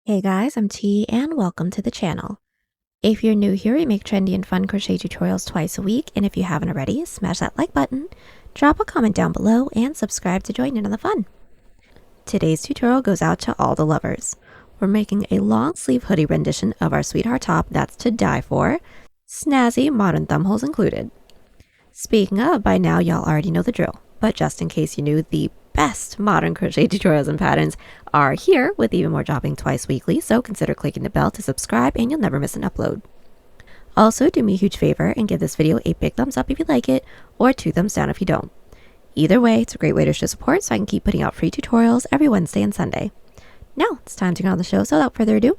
Hey guys, I'm T and welcome to the channel. If you're new here, we make trendy and fun crochet tutorials twice a week, and if you haven't already, smash that like button, drop a comment down below, and subscribe to join in on the fun. Today's tutorial goes out to all the lovers. We're making a long sleeve hoodie rendition of our sweetheart top that's to die for, snazzy modern thumbholes included. Speaking of, by now y'all already know the drill, but just in case you knew, the best modern crochet tutorials and patterns are here, with even more dropping twice weekly, so consider clicking the bell to subscribe and you'll never miss an upload. Also, do me a huge favor and give this video a big thumbs up if you like it, or 2 thumbs down if you don't. Either way, it's a great way to show support so I can keep putting out free tutorials every Wednesday and Sunday. Now, it's time to get on the show, so without further ado.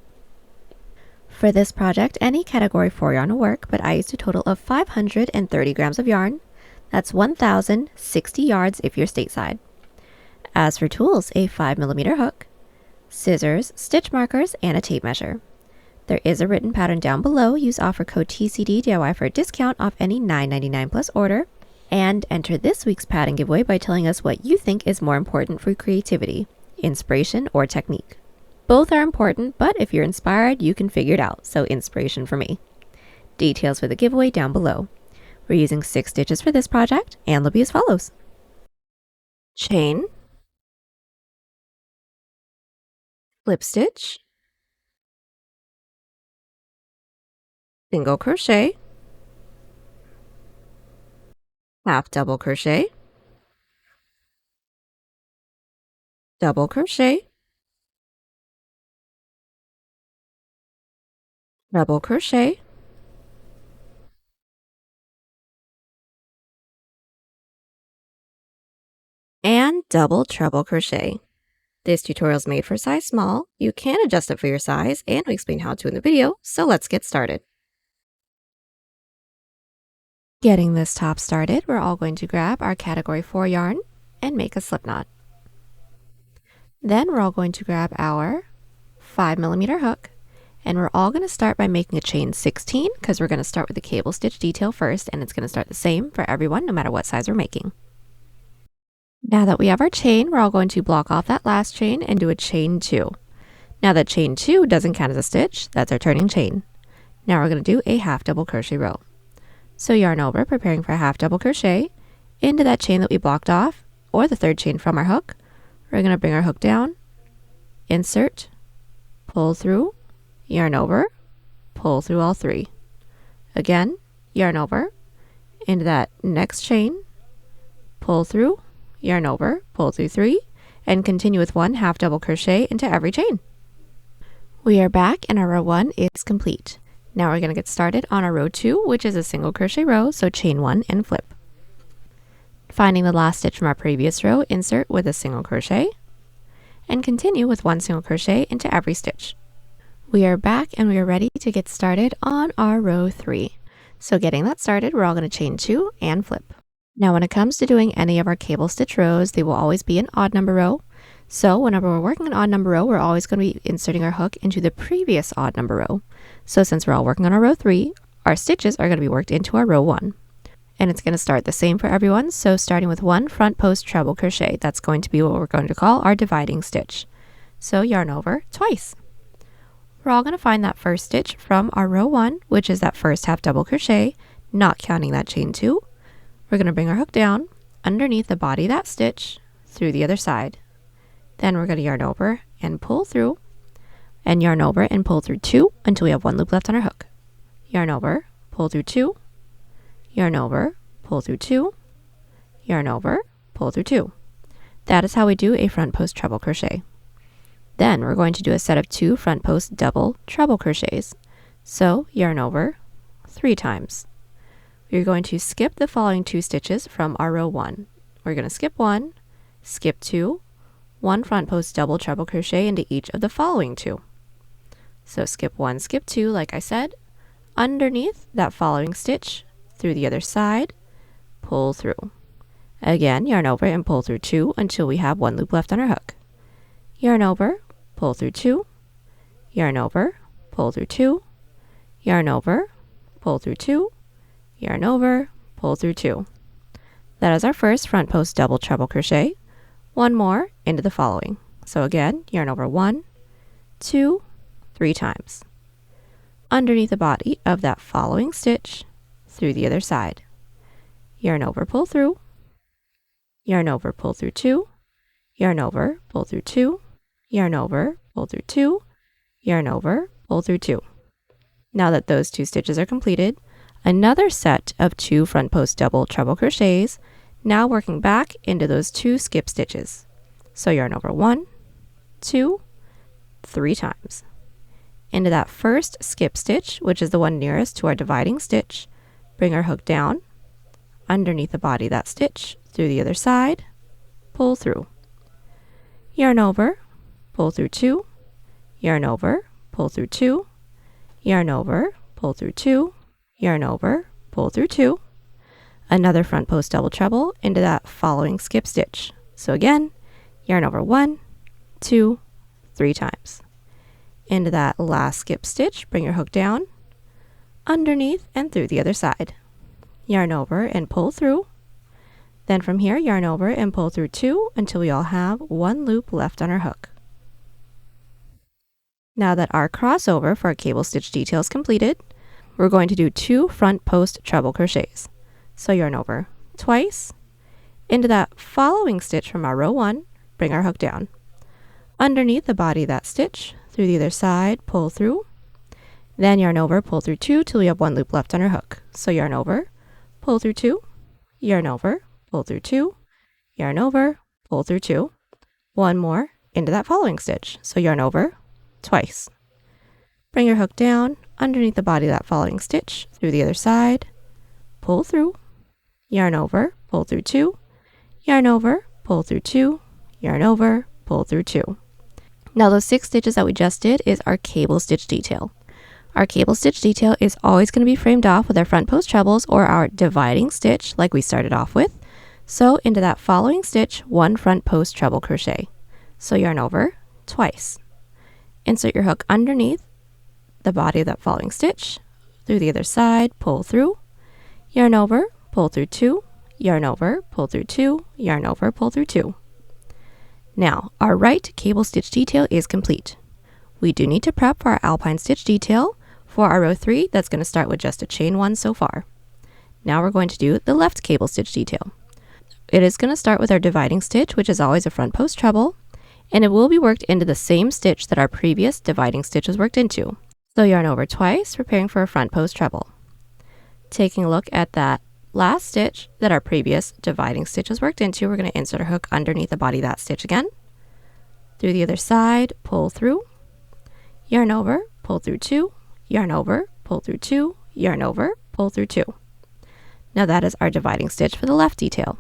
For this project, any category 4 yarn will work, but I used a total of 530 grams of yarn. That's 1,060 yards if you're stateside. As for tools, a 5mm hook, scissors, stitch markers, and a tape measure. There is a written pattern down below. Use offer code TCDDIY for a discount off any $9.99 plus order. And enter this week's pattern giveaway by telling us what you think is more important for creativity, inspiration, or technique. Both are important, but if you're inspired, you can figure it out, so inspiration for me. Details for the giveaway down below. We're using 6 stitches for this project, and they'll be as follows. Chain, slip stitch, single crochet, half double crochet, double crochet, double crochet, and double treble crochet. This tutorial is made for size small. You can adjust it for your size, and we explain how to in the video, so let's get started. Getting this top started, we're all going to grab our category 4 yarn and make a slip knot. Then we're all going to grab our 5mm hook, and we're all going to start by making a chain 16 because we're going to start with the cable stitch detail first, and it's going to start the same for everyone no matter what size we're making. Now that we have our chain, we're all going to block off that last chain and do a chain 2. Now that chain 2 doesn't count as a stitch, that's our turning chain. Now we're going to do a half double crochet row. So yarn over, preparing for a half double crochet into that chain that we blocked off, or the 3rd chain from our hook. We're going to bring our hook down, insert, pull through, yarn over, pull through all 3. Again, yarn over, into that next chain, pull through, yarn over, pull through 3, and continue with 1 half double crochet into every chain. We are back and our row 1 is complete. Now we're going to get started on our row 2, which is a single crochet row, so chain 1 and flip. Finding the last stitch from our previous row, insert with a single crochet, and continue with 1 single crochet into every stitch. We are back and we are ready to get started on our row 3. So getting that started, we're all going to chain 2 and flip. Now when it comes to doing any of our cable stitch rows, they will always be an odd number row. So whenever we're working an odd number row, we're always going to be inserting our hook into the previous odd number row. So since we're all working on our row 3, our stitches are going to be worked into our row 1. And it's going to start the same for everyone, so starting with 1 front post treble crochet. That's going to be what we're going to call our dividing stitch. So yarn over twice. We're all going to find that first stitch from our row 1, which is that first half double crochet, not counting that chain 2. We're going to bring our hook down underneath the body of that stitch through the other side. Then we're going to yarn over and pull through, and yarn over and pull through 2 until we have 1 loop left on our hook. Yarn over, pull through 2, yarn over, pull through 2, yarn over, pull through 2. That is how we do a front post treble crochet. Then we're going to do a set of 2 front post double treble crochets. So yarn over 3 times. We're going to skip the following 2 stitches from our row 1. We're going to skip 1, skip 2, 1 front post double treble crochet into each of the following 2. So skip 1, skip 2, like I said, underneath that following stitch, through the other side, pull through. Again, yarn over and pull through 2 until we have 1 loop left on our hook. Yarn over, pull through 2, yarn over, pull through 2, yarn over, pull through 2, yarn over, pull through 2. That is our first front post double treble crochet. 1 more into the following. So again, yarn over 1, 2, 3 times. Underneath the body of that following stitch, through the other side. Yarn over, pull through, yarn over, pull through 2, yarn over, pull through 2, yarn over, pull through 2, yarn over, pull through 2. Now that those 2 stitches are completed, another set of 2 front post double treble crochets, now working back into those 2 skip stitches. So yarn over 1, 2, 3 times. Into that first skip stitch, which is the one nearest to our dividing stitch, bring our hook down, underneath the body of that stitch, through the other side, pull through. Yarn over, pull through 2, yarn over, pull through 2, yarn over, pull through 2, yarn over, pull through 2. Another front post double treble into that following skip stitch. So again, yarn over 1, 2, 3 times. Into that last skip stitch, bring your hook down, underneath and through the other side. Yarn over and pull through. Then from here, yarn over and pull through 2 until we all have 1 loop left on our hook. Now that our crossover for our cable stitch detail is completed, we're going to do 2 front post treble crochets. So yarn over twice, into that following stitch from our row 1, bring our hook down. Underneath the body of that stitch, through the other side, pull through, then yarn over, pull through 2 till we have 1 loop left on our hook. So yarn over, pull through 2, yarn over, pull through 2, yarn over, pull through 2, 1 more into that following stitch. So yarn over twice. Bring your hook down underneath the body of that following stitch, through the other side, pull through, yarn over, pull through 2, yarn over, pull through 2, yarn over, pull through 2. Now those 6 stitches that we just did is our cable stitch detail. Our cable stitch detail is always going to be framed off with our front post trebles or our dividing stitch like we started off with. So into that following stitch, 1 front post treble crochet. So yarn over twice. Insert your hook underneath the body of that following stitch, through the other side, pull through, yarn over, pull through 2, yarn over, pull through 2, yarn over, pull through 2. Now, our right cable stitch detail is complete. We do need to prep for our Alpine stitch detail for our row 3 that's going to start with just a chain 1 so far. Now we're going to do the left cable stitch detail. It is going to start with our dividing stitch, which is always a front post treble, and it will be worked into the same stitch that our previous dividing stitch was worked into. So yarn over twice, preparing for a front post treble. Taking a look at that last stitch that our previous dividing stitch was worked into, we're going to insert our hook underneath the body of that stitch again. Through the other side, pull through, yarn over, pull through 2, yarn over, pull through 2, yarn over, pull through 2. Now that is our dividing stitch for the left detail.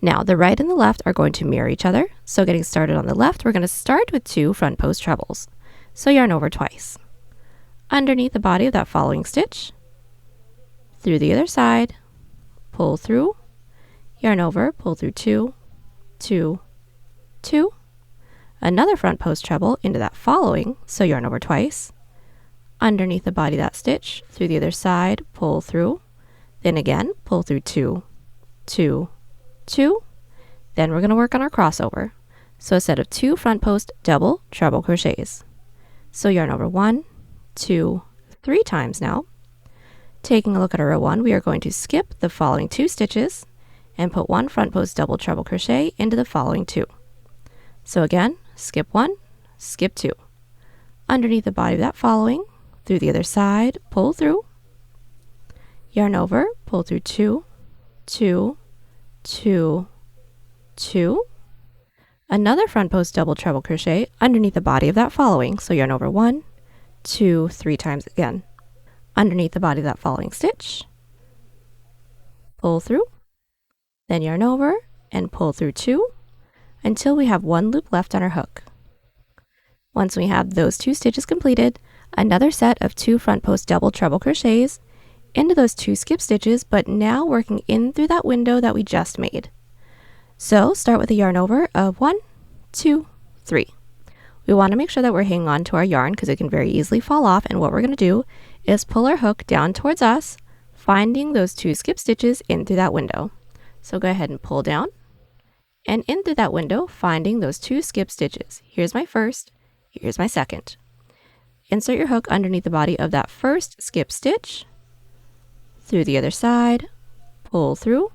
Now the right and the left are going to mirror each other. So getting started on the left, we're going to start with 2 front post trebles. So yarn over twice. Underneath the body of that following stitch, through the other side, pull through, yarn over, pull through 2, 2, 2, another front post treble into that following, so yarn over twice, underneath the body of that stitch, through the other side, pull through, then again, pull through 2, 2, 2, then we're going to work on our crossover. So a set of 2 front post double treble crochets. So yarn over 1, 2, 3 times now. Taking a look at our row 1, we are going to skip the following 2 stitches and put 1 front post double treble crochet into the following 2. So again, skip 1, skip 2. Underneath the body of that following, through the other side, pull through, yarn over, pull through 2, 2, 2, 2, another front post double treble crochet underneath the body of that following, so yarn over 1, 2, 3 times again. Underneath the body of that following stitch, pull through, then yarn over and pull through 2 until we have 1 loop left on our hook. Once we have those 2 stitches completed, another set of 2 front post double treble crochets into those 2 skip stitches, but now working in through that window that we just made. So start with a yarn over of 1, 2, 3. We want to make sure that we're hanging on to our yarn because it can very easily fall off, and what we're going to do is pull our hook down towards us, finding those 2 skip stitches in through that window. So go ahead and pull down and in through that window, finding those 2 skip stitches. Here's my first, here's my second. insert your hook underneath the body of that first skip stitch, through the other side, pull through,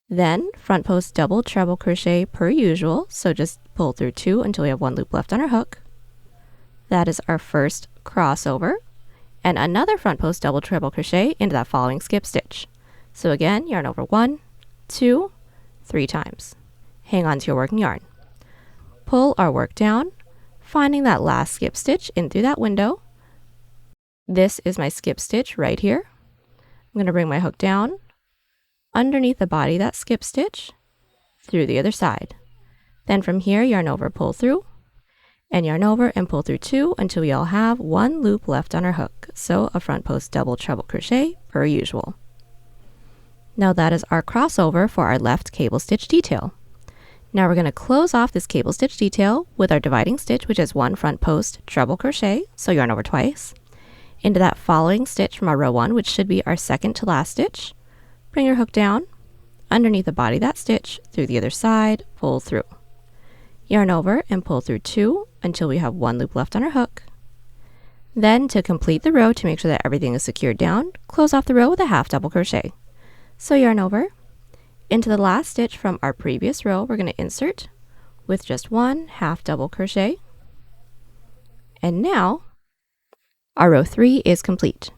then front post double treble crochet per usual, so just pull through 2 until we have 1 loop left on our hook. That is our first crossover, and another front post double treble crochet into that following skip stitch. So again, yarn over 1, 2, 3 times. Hang on to your working yarn. Pull our work down, finding that last skip stitch in through that window. This is my skip stitch right here. I'm going to bring my hook down underneath the body of that skip stitch, through the other side. Then from here, yarn over, pull through, and yarn over and pull through 2 until we all have 1 loop left on our hook. So a front post double treble crochet per usual. Now that is our crossover for our left cable stitch detail. Now we're going to close off this cable stitch detail with our dividing stitch, which is 1 front post treble crochet, so yarn over twice, into that following stitch from our row 1, which should be our second to last stitch. Bring your hook down underneath the body of that stitch, through the other side, pull through. Yarn over and pull through 2 until we have 1 loop left on our hook. Then to complete the row, to make sure that everything is secured down, close off the row with a half double crochet. So yarn over into the last stitch from our previous row, we're going to insert with just 1 half double crochet. And now our row 3 is complete.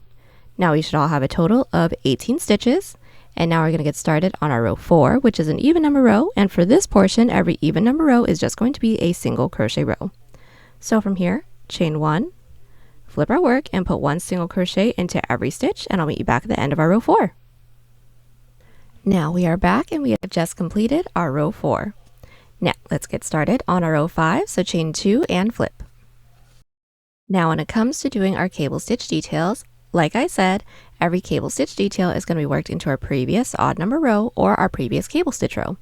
Now we should all have a total of 18 stitches. And now we're going to get started on our row 4, which is an even number row. And for this portion, every even number row is just going to be a single crochet row. So from here, chain 1, flip our work, and put 1 single crochet into every stitch. And I'll meet you back at the end of our row 4. Now we are back and we have just completed our row 4. Now let's get started on our row 5. So chain 2 and flip. Now when it comes to doing our cable stitch details, like I said, every cable stitch detail is going to be worked into our previous odd number row or our previous cable stitch row.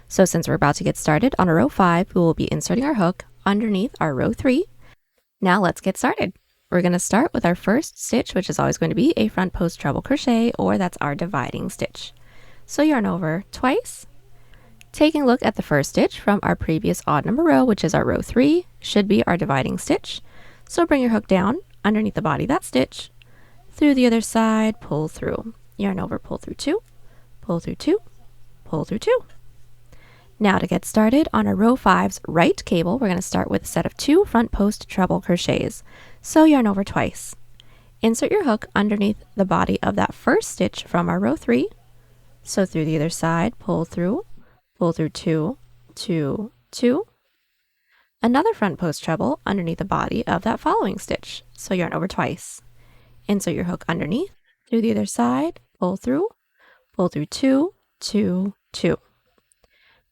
So since we're about to get started on a row 5, we will be inserting our hook underneath our row 3. Now let's get started. We're going to start with our first stitch, which is always going to be a front post treble crochet, or that's our dividing stitch. So yarn over twice. Taking a look at the first stitch from our previous odd number row, which is our row 3, should be our dividing stitch. So bring your hook down underneath the body of that stitch, through the other side, pull through. Yarn over, pull through 2, pull through 2, pull through 2. Now to get started on our row 5's right cable, we're going to start with a set of 2 front post treble crochets. So yarn over twice. Insert your hook underneath the body of that first stitch from our row 3. So through the other side, pull through 2, 2, 2. Another front post treble underneath the body of that following stitch. So yarn over twice. Insert your hook underneath, through the other side, pull through 2, 2, 2.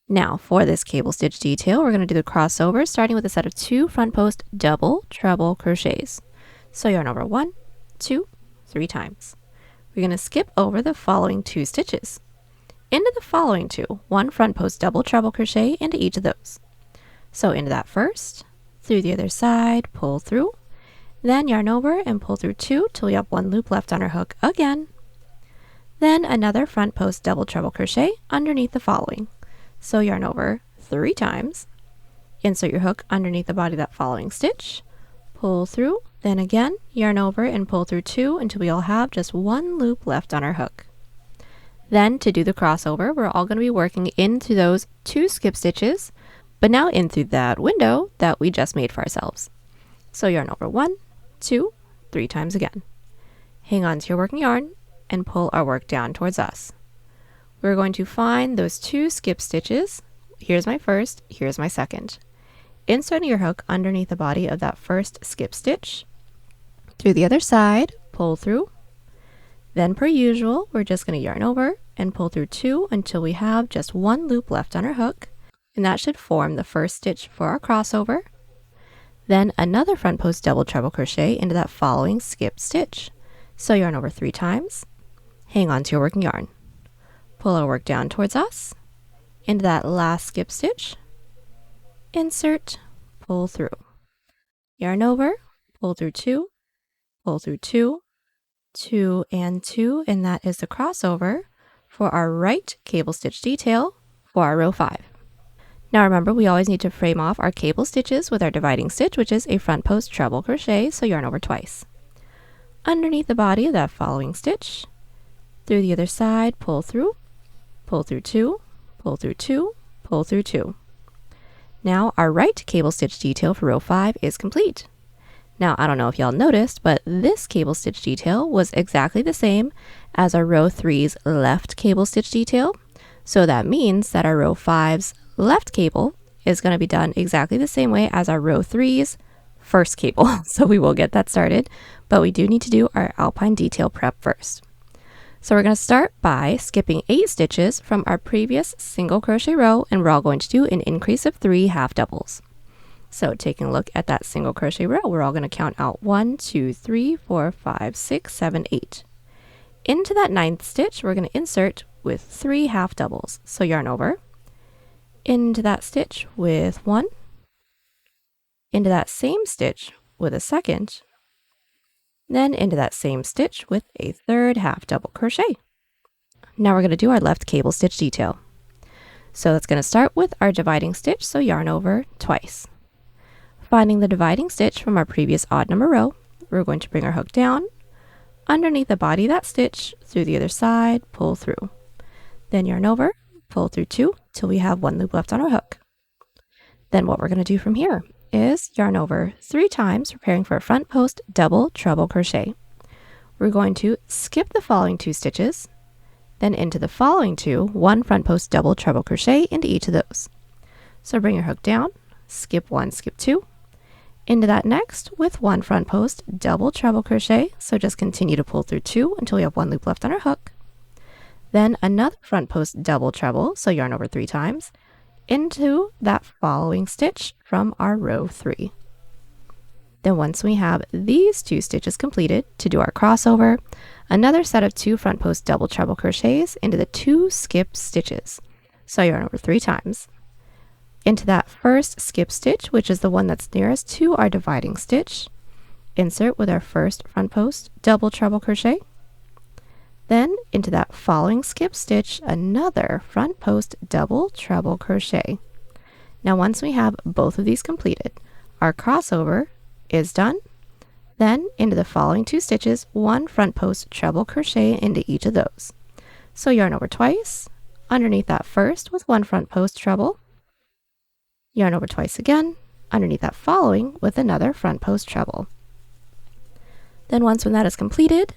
Now for this cable stitch detail, we're going to do the crossover, starting with a set of 2 front post double treble crochets. So yarn over 1, 2, 3 times. We're going to skip over the following 2 stitches. Into the following 2, 1 front post double treble crochet into each of those. So into that first, through the other side, pull through, then yarn over and pull through 2 till we have 1 loop left on our hook again. Then another front post double treble crochet underneath the following. So yarn over 3 times, insert your hook underneath the body of that following stitch, pull through, then again yarn over and pull through 2 until we all have just 1 loop left on our hook. Then to do the crossover, we're all going to be working into those 2 skip stitches, but now in through that window that we just made for ourselves. So yarn over 1, 2, 3 times again. Hang on to your working yarn and pull our work down towards us. We're going to find those 2 skip stitches. Here's my first, here's my second. Inserting your hook underneath the body of that first skip stitch, through the other side, pull through. Then per usual, we're just going to yarn over and pull through 2 until we have just 1 loop left on our hook, and that should form the first stitch for our crossover. Then another front post double treble crochet into that following skip stitch. So yarn over 3 times, hang on to your working yarn. Pull our work down towards us, into that last skip stitch, insert, pull through. Yarn over, pull through 2, pull through 2, 2 and 2, and that is the crossover for our right cable stitch detail for our row 5. Now remember, we always need to frame off our cable stitches with our dividing stitch, which is a front post treble crochet, so yarn over twice. Underneath the body of that following stitch, through the other side, pull through 2, pull through 2, pull through 2. Now our right cable stitch detail for row 5 is complete. Now I don't know if y'all noticed, but this cable stitch detail was exactly the same as our row 3's left cable stitch detail. So that means that our row 5's left cable is going to be done exactly the same way as our row 3's first cable. So we will get that started, but we do need to do our Alpine detail prep first. So we're going to start by skipping 8 stitches from our previous single crochet row, and we're all going to do an increase of 3 half doubles. So taking a look at that single crochet row, we're all going to count out 1, 2, 3, 4, 5, 6, 7, 8. Into that 9th stitch, we're going to insert with 3 half doubles. So yarn over, into that stitch with 1, into that same stitch with a second, then into that same stitch with a 3rd half double crochet. Now we're going to do our left cable stitch detail. So that's going to start with our dividing stitch, so yarn over twice. Finding the dividing stitch from our previous odd number row, we're going to bring our hook down, underneath the body of that stitch, through the other side, pull through. Then yarn over, pull through 2 till we have 1 loop left on our hook. Then what we're going to do from here is yarn over 3 times, preparing for a front post double treble crochet. We're going to skip the following 2 stitches, then into the following 2, 1 front post double treble crochet into each of those. So bring your hook down, skip 1, skip 2, into that next with 1 front post double treble crochet. So just continue to pull through 2 until we have 1 loop left on our hook. Then another front post double treble, so yarn over 3 times, into that following stitch from our row 3. Then once we have these 2 stitches completed, to do our crossover, another set of 2 front post double treble crochets into the 2 skip stitches. So yarn over 3 times. Into that first skip stitch, which is the one that's nearest to our dividing stitch, insert with our first front post double treble crochet. Then into that following skip stitch, another front post double treble crochet. Now once we have both of these completed, our crossover is done. Then into the following 2 stitches, 1 front post treble crochet into each of those. So yarn over twice, underneath that first with 1 front post treble, yarn over twice again, underneath that following with another front post treble. Then once when that is completed,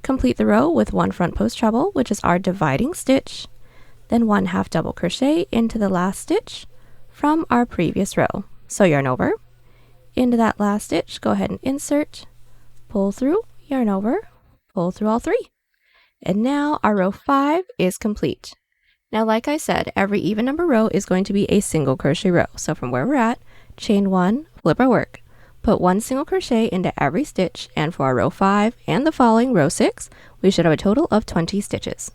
complete the row with 1 front post treble, which is our dividing stitch, then 1 half double crochet into the last stitch from our previous row. So yarn over, into that last stitch, go ahead and insert, pull through, yarn over, pull through all 3. And now our row 5 is complete. Now like I said, every even number row is going to be a single crochet row. So from where we're at, chain 1, flip our work. Put 1 single crochet into every stitch, and for our row 5 and the following row 6, we should have a total of 20 stitches.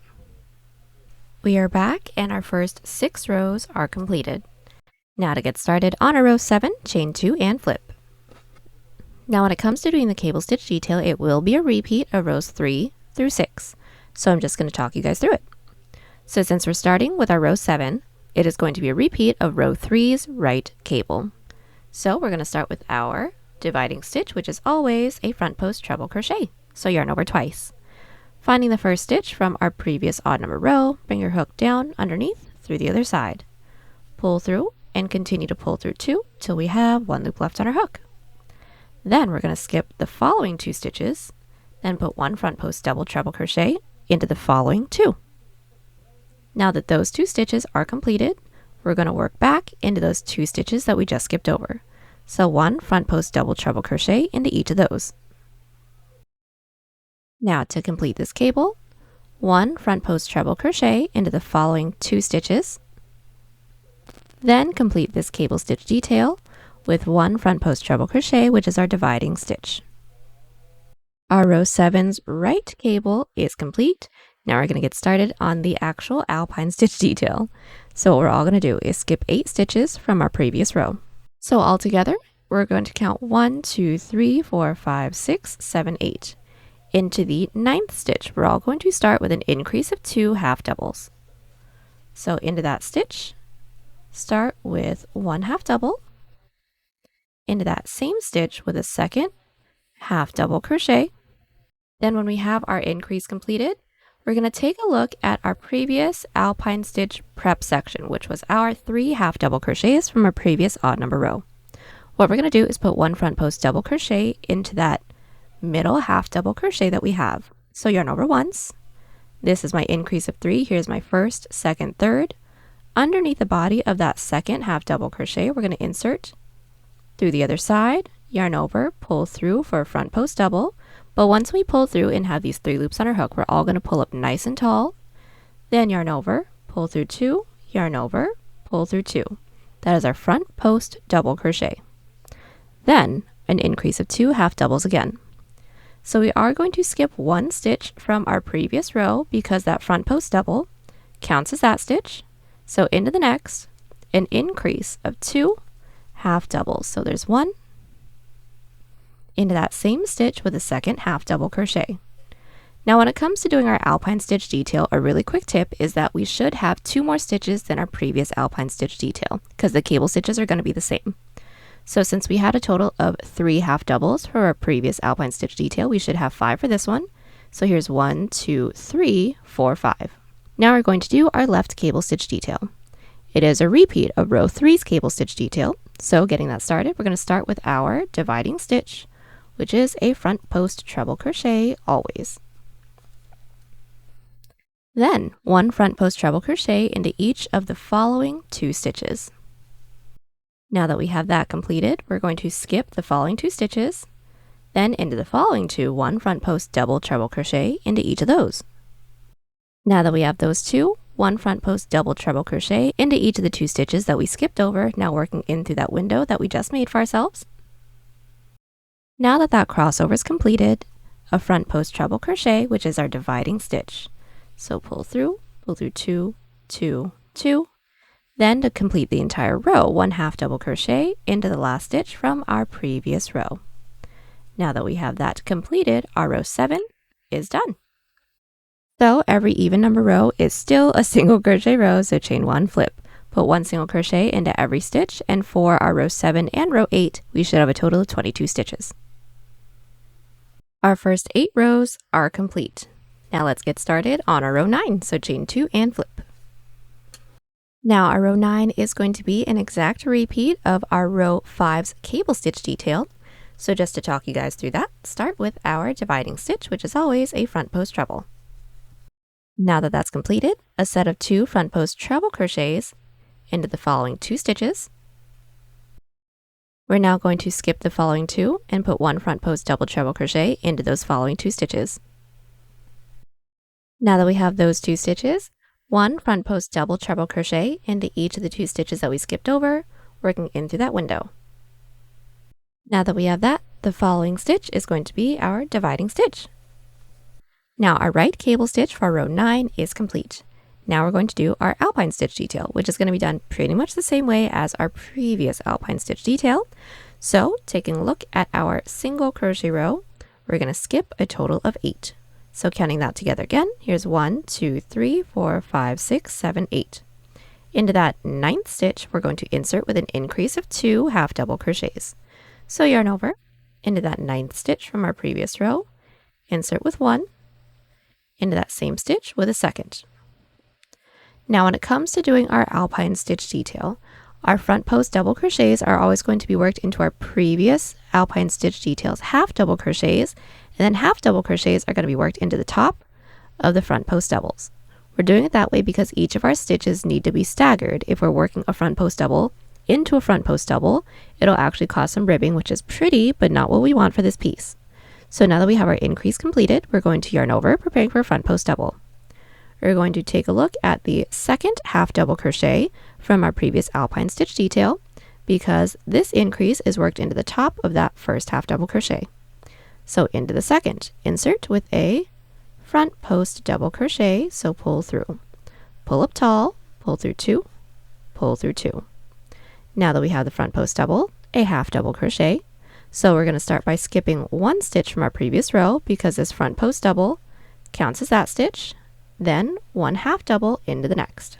We are back and our first 6 rows are completed. Now to get started on our row 7, chain 2 and flip. Now when it comes to doing the cable stitch detail, it will be a repeat of rows 3 through 6. So I'm just going to talk you guys through it. So since we're starting with our row 7, it is going to be a repeat of row 3's right cable. So we're going to start with our dividing stitch, which is always a front post treble crochet. So yarn over twice. Finding the first stitch from our previous odd number row, bring your hook down underneath through the other side. Pull through and continue to pull through 2 till we have 1 loop left on our hook. Then we're going to skip the following 2 stitches, then put 1 front post double treble crochet into the following 2. Now that those 2 stitches are completed, we're going to work back into those 2 stitches that we just skipped over. So 1 front post double treble crochet into each of those. Now to complete this cable, 1 front post treble crochet into the following 2 stitches. Then complete this cable stitch detail with 1 front post treble crochet, which is our dividing stitch. Our row 7's right cable is complete. Now we're going to get started on the actual Alpine stitch detail. So what we're all going to do is skip 8 stitches from our previous row. So altogether, we're going to count 1, 2, 3, 4, 5, 6, 7, 8. Into the 9th stitch, we're all going to start with an increase of 2 half doubles. So into that stitch, start with one half double into that same stitch with a second half double crochet. Then when we have our increase completed, we're going to take a look at our previous Alpine stitch prep section, which was our 3 half double crochets from our previous odd number row. What we're going to do is put one front post double crochet into that middle half double crochet that we have. So yarn over once. This is my increase of 3. Here's my first, second, third. Underneath the body of that second half double crochet, we're going to insert through the other side, yarn over, pull through for a front post double. But once we pull through and have these 3 loops on our hook, we're all going to pull up nice and tall. Then yarn over, pull through 2, yarn over, pull through 2. That is our front post double crochet. Then an increase of 2 half doubles again. So we are going to skip one stitch from our previous row because that front post double counts as that stitch. So into the next, an increase of 2 half doubles. So there's 1 into that same stitch with a second half double crochet. Now when it comes to doing our Alpine stitch detail, a really quick tip is that we should have 2 more stitches than our previous Alpine stitch detail because the cable stitches are going to be the same. So since we had a total of 3 half doubles for our previous Alpine stitch detail, we should have 5 for this one. So here's 1, 2, 3, 4, 5. Now we're going to do our left cable stitch detail. It is a repeat of row 3's cable stitch detail. So getting that started, we're going to start with our dividing stitch, which is a front post treble crochet always. Then one front post treble crochet into each of the following 2 stitches. Now that we have that completed, we're going to skip the following 2 stitches, then into the following 2, one front post double treble crochet into each of those. Now that we have those 2, one front post double treble crochet into each of the 2 stitches that we skipped over, now working in through that window that we just made for ourselves. Now that that crossover is completed, a front post treble crochet, which is our dividing stitch. So pull through 2, 2, 2. Then to complete the entire row, one half double crochet into the last stitch from our previous row. Now that we have that completed, our row 7 is done. So every even number row is still a single crochet row, so chain 1, flip. Put 1 single crochet into every stitch, and for our row 7 and row 8, we should have a total of 22 stitches. Our first 8 rows are complete. Now let's get started on our row 9, so chain 2 and flip. Now our row 9 is going to be an exact repeat of our row 5's cable stitch detail. So just to talk you guys through that, start with our dividing stitch, which is always a front post treble. Now that that's completed, a set of 2 front post treble crochets into the following 2 stitches. We're now going to skip the following 2 and put 1 front post double treble crochet into those following 2 stitches. Now that we have those 2 stitches, 1 front post double treble crochet into each of the 2 stitches that we skipped over, working in through that window. Now that we have that, the following stitch is going to be our dividing stitch. Now our right cable stitch for row 9 is complete. Now we're going to do our Alpine stitch detail, which is going to be done pretty much the same way as our previous Alpine stitch detail. So taking a look at our single crochet row, we're going to skip a total of 8. So counting that together again, here's 1, 2, 3, 4, 5, 6, 7, 8. Into that 9th stitch, we're going to insert with an increase of 2 half double crochets. So yarn over into that 9th stitch from our previous row, insert with 1, into that same stitch with a second. Now when it comes to doing our Alpine stitch detail, our front post double crochets are always going to be worked into our previous Alpine stitch detail's half double crochets, and then half double crochets are going to be worked into the top of the front post doubles. We're doing it that way because each of our stitches need to be staggered. If we're working a front post double into a front post double, it'll actually cause some ribbing, which is pretty, but not what we want for this piece. So now that we have our increase completed, we're going to yarn over, preparing for a front post double. We're going to take a look at the second half double crochet from our previous Alpine stitch detail because this increase is worked into the top of that first half double crochet. So into the second, insert with a front post double crochet, so pull through. Pull up tall, pull through 2, pull through 2. Now that we have the front post double, a half double crochet. So we're going to start by skipping 1 stitch from our previous row because this front post double counts as that stitch, then 1 half double into the next.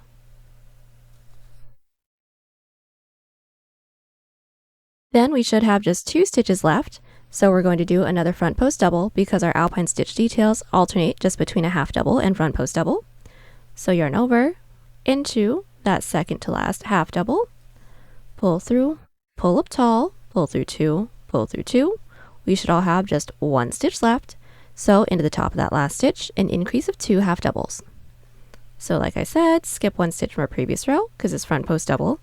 Then we should have just 2 stitches left. So we're going to do another front post double because our Alpine stitch details alternate just between a half double and front post double. So yarn over into that second to last half double, pull through, pull up tall, pull through 2, pull through 2. We should all have just 1 stitch left. So into the top of that last stitch, an increase of 2 half doubles. So like I said, skip 1 stitch from our previous row because it's front post double,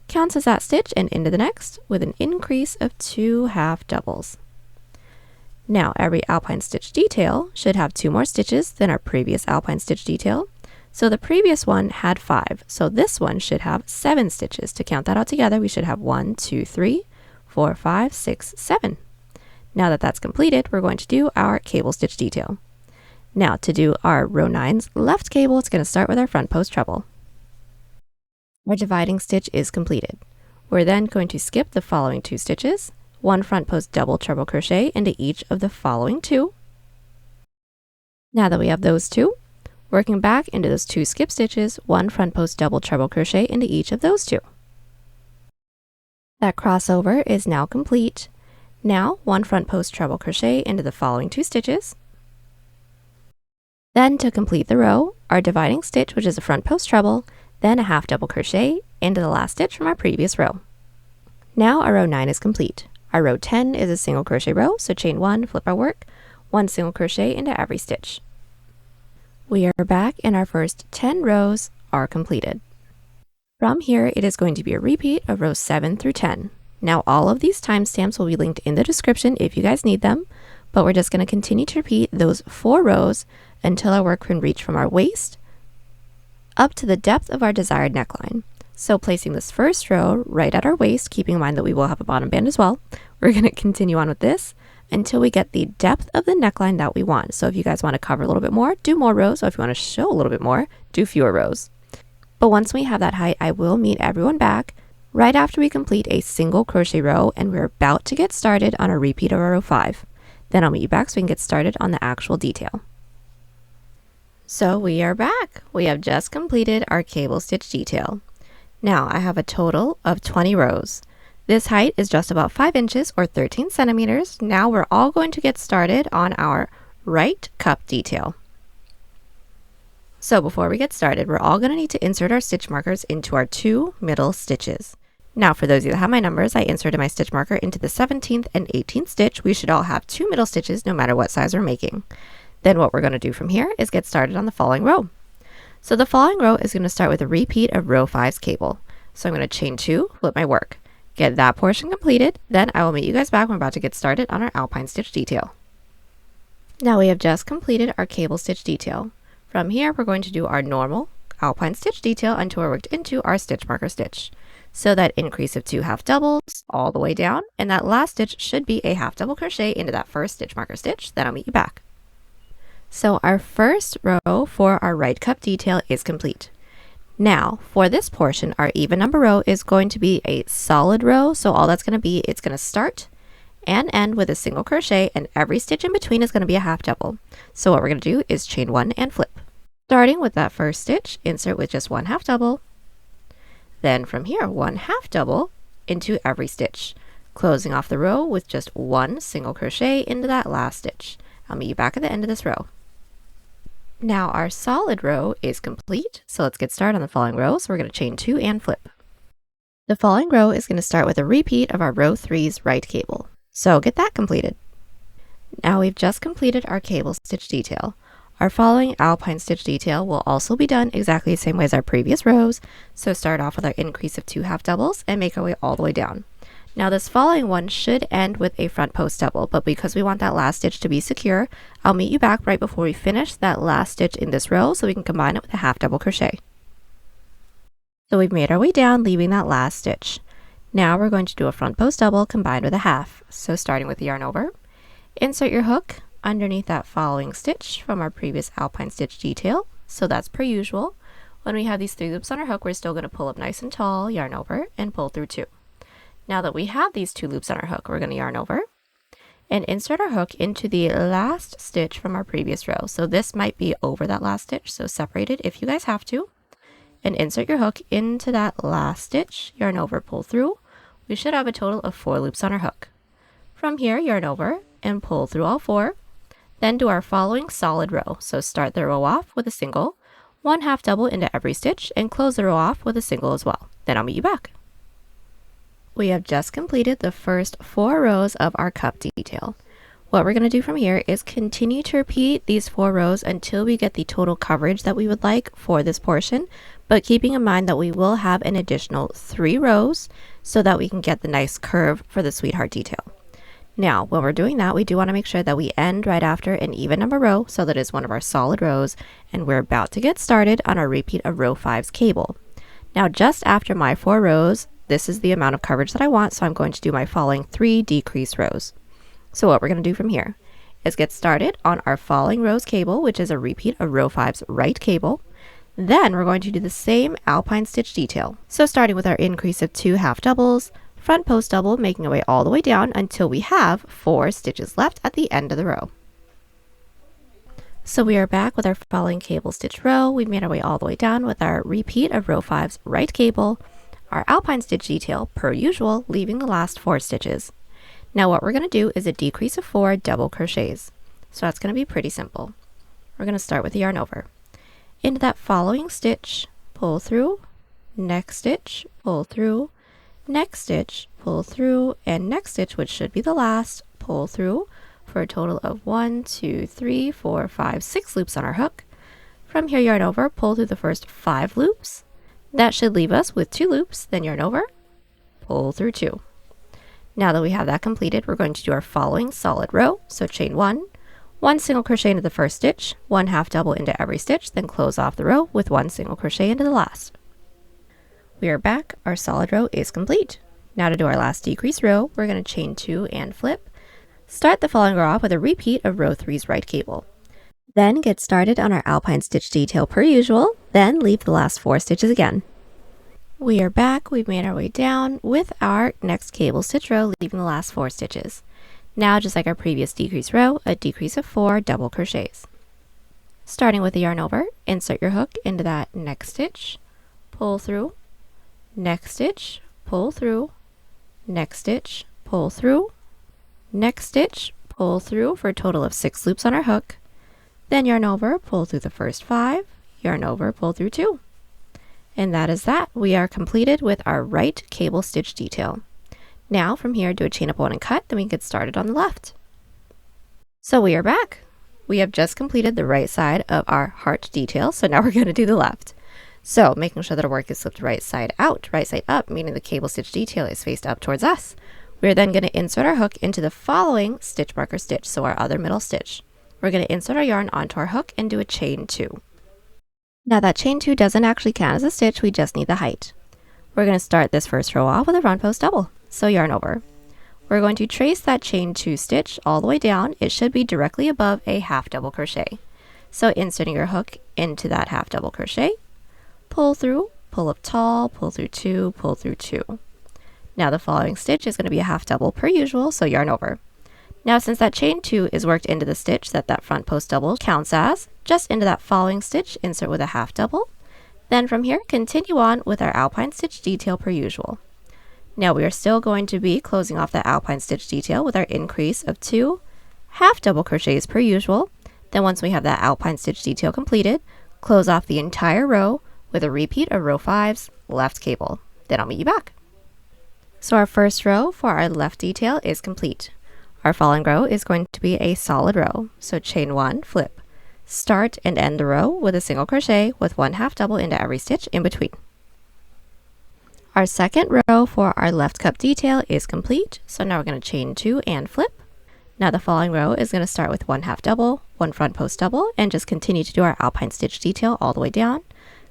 counts as that stitch and into the next with an increase of 2 half doubles. Now every Alpine stitch detail should have 2 more stitches than our previous Alpine stitch detail. So the previous one had 5, so this one should have 7 stitches. To count that all together, we should have 1, 2, 3, 4, 5, 6, 7. Now that that's completed, we're going to do our cable stitch detail. Now to do our row 9's left cable, it's going to start with our front post treble. Our dividing stitch is completed. We're then going to skip the following 2 stitches, 1 front post double treble crochet into each of the following 2. Now that we have those 2, working back into those 2 skip stitches, 1 front post double treble crochet into each of those 2. That crossover is now complete. Now 1 front post treble crochet into the following 2 stitches. Then to complete the row, our dividing stitch, which is a front post treble, then a half double crochet into the last stitch from our previous row. Now our row 9 is complete. Our row 10 is a single crochet row, so chain 1, flip our work, 1 single crochet into every stitch. We are back and our first 10 rows are completed. From here, it is going to be a repeat of rows 7 through 10. Now all of these timestamps will be linked in the description if you guys need them, but we're just going to continue to repeat those 4 rows until our work can reach from our waist up to the depth of our desired neckline. So placing this first row right at our waist, keeping in mind that we will have a bottom band as well, we're going to continue on with this until we get the depth of the neckline that we want. So if you guys want to cover a little bit more, do more rows. So if you want to show a little bit more, do fewer rows. But once we have that height, I will meet everyone back right after we complete a single crochet row and we're about to get started on a repeat of our row 5. Then I'll meet you back so we can get started on the actual detail. So we are back. We have just completed our cable stitch detail. Now I have a total of 20 rows. This height is just about 5 inches or 13 centimeters. Now we're all going to get started on our right cup detail. So before we get started, we're all going to need to insert our stitch markers into our 2 middle stitches. Now for those of you that have my numbers, I inserted my stitch marker into the 17th and 18th stitch. We should all have 2 middle stitches no matter what size we're making. Then what we're going to do from here is get started on the following row. So the following row is going to start with a repeat of row 5's cable. So I'm going to chain 2, flip my work, get that portion completed, then I will meet you guys back when we're about to get started on our Alpine stitch detail. Now we have just completed our cable stitch detail. From here we're going to do our normal Alpine stitch detail until we're worked into our stitch marker stitch. So that increase of 2 half doubles all the way down, and that last stitch should be a half double crochet into that first stitch marker stitch, then I'll meet you back. So our first row for our right cup detail is complete. Now for this portion, our even number row is going to be a solid row. So all that's going to be, it's going to start and end with a single crochet, and every stitch in between is going to be a half double. So what we're going to do is chain 1 and flip. Starting with that first stitch, insert with just 1 half double. Then from here, 1 half double into every stitch, closing off the row with just 1 single crochet into that last stitch. I'll meet you back at the end of this row. Now our solid row is complete, so let's get started on the following row. So we're going to chain 2 and flip. The following row is going to start with a repeat of our row 3's right cable. So get that completed. Now we've just completed our cable stitch detail. Our following Alpine stitch detail will also be done exactly the same way as our previous rows. So start off with our increase of 2 half doubles and make our way all the way down. Now this following one should end with a front post double, but because we want that last stitch to be secure, I'll meet you back right before we finish that last stitch in this row so we can combine it with a half double crochet. So we've made our way down, leaving that last stitch. Now we're going to do a front post double combined with a half. So starting with the yarn over, insert your hook underneath that following stitch from our previous Alpine stitch detail. So that's per usual. When we have these 3 loops on our hook, we're still going to pull up nice and tall, yarn over, and pull through 2. Now that we have these 2 loops on our hook, we're going to yarn over and insert our hook into the last stitch from our previous row. So this might be over that last stitch, so separate it if you guys have to. And insert your hook into that last stitch, yarn over, pull through, we should have a total of 4 loops on our hook. From here, yarn over and pull through all 4. Then do our following solid row. So start the row off with a single, 1 half double into every stitch, and close the row off with a single as well. Then I'll meet you back. We have just completed the first 4 rows of our cup detail. What we're going to do from here is continue to repeat these 4 rows until we get the total coverage that we would like for this portion, but keeping in mind that we will have an additional 3 rows so that we can get the nice curve for the sweetheart detail. Now, when we're doing that, we do want to make sure that we end right after an even number row, so that is one of our solid rows, and we're about to get started on our repeat of row 5's cable. Now, just after my 4 rows, this is the amount of coverage that I want, so I'm going to do my following 3 decrease rows. So what we're going to do from here is get started on our falling rows cable, which is a repeat of row 5's right cable. Then we're going to do the same alpine stitch detail. So starting with our increase of 2 half doubles, front post double, making our way all the way down until we have 4 stitches left at the end of the row. So we are back with our falling cable stitch row. We've made our way all the way down with our repeat of row 5's right cable, our alpine stitch detail per usual, leaving the last 4 stitches. Now what we're going to do is a decrease of 4 double crochets. So that's going to be pretty simple. We're going to start with the yarn over. Into that following stitch, pull through, next stitch, pull through, next stitch, pull through, and next stitch, which should be the last, pull through, for a total of 1, 2, 3, 4, 5, 6 loops on our hook. From here, yarn over, pull through the first 5 loops. That should leave us with 2 loops, then yarn over, pull through 2. Now that we have that completed, we're going to do our following solid row. So chain 1, 1 single crochet into the first stitch, 1 half double into every stitch, then close off the row with 1 single crochet into the last. We are back, our solid row is complete. Now to do our last decrease row, we're going to chain 2 and flip. Start the following row off with a repeat of row 3's right cable. Then get started on our alpine stitch detail per usual, then leave the last 4 stitches again. We are back, we've made our way down with our next cable stitch row, leaving the last 4 stitches. Now, just like our previous decrease row, a decrease of 4 double crochets. Starting with the yarn over, insert your hook into that next stitch, pull through, next stitch, pull through, next stitch, pull through, next stitch, pull through for a total of 6 loops on our hook. Then yarn over, pull through the first 5, yarn over, pull through 2. And that is that. We are completed with our right cable stitch detail. Now from here, do a chain up 1 and cut, then we can get started on the left. So we are back. We have just completed the right side of our heart detail, so now we're going to do the left. So making sure that our work is flipped right side out, right side up, meaning the cable stitch detail is faced up towards us. We're then going to insert our hook into the following stitch marker stitch, so our other middle stitch. We're going to insert our yarn onto our hook and do a chain 2. Now that chain 2 doesn't actually count as a stitch, we just need the height. We're going to start this first row off with a front post double, so yarn over. We're going to trace that chain 2 stitch all the way down. It should be directly above a half double crochet. So inserting your hook into that half double crochet, pull through, pull up tall, pull through 2, pull through 2. Now the following stitch is going to be a half double per usual, so yarn over. Now since that chain 2 is worked into the stitch that front post double counts as, just into that following stitch, insert with a half double. Then from here, continue on with our alpine stitch detail per usual. Now we are still going to be closing off that alpine stitch detail with our increase of 2 half double crochets per usual. Then once we have that alpine stitch detail completed, close off the entire row with a repeat of row 5's left cable. Then I'll meet you back. So our first row for our left detail is complete. Our following row is going to be a solid row. So chain 1, flip. Start and end the row with a single crochet with 1 half double into every stitch in between. Our second row for our left cup detail is complete. So now we're going to chain 2 and flip. Now the following row is going to start with 1 half double, 1 front post double, and just continue to do our alpine stitch detail all the way down,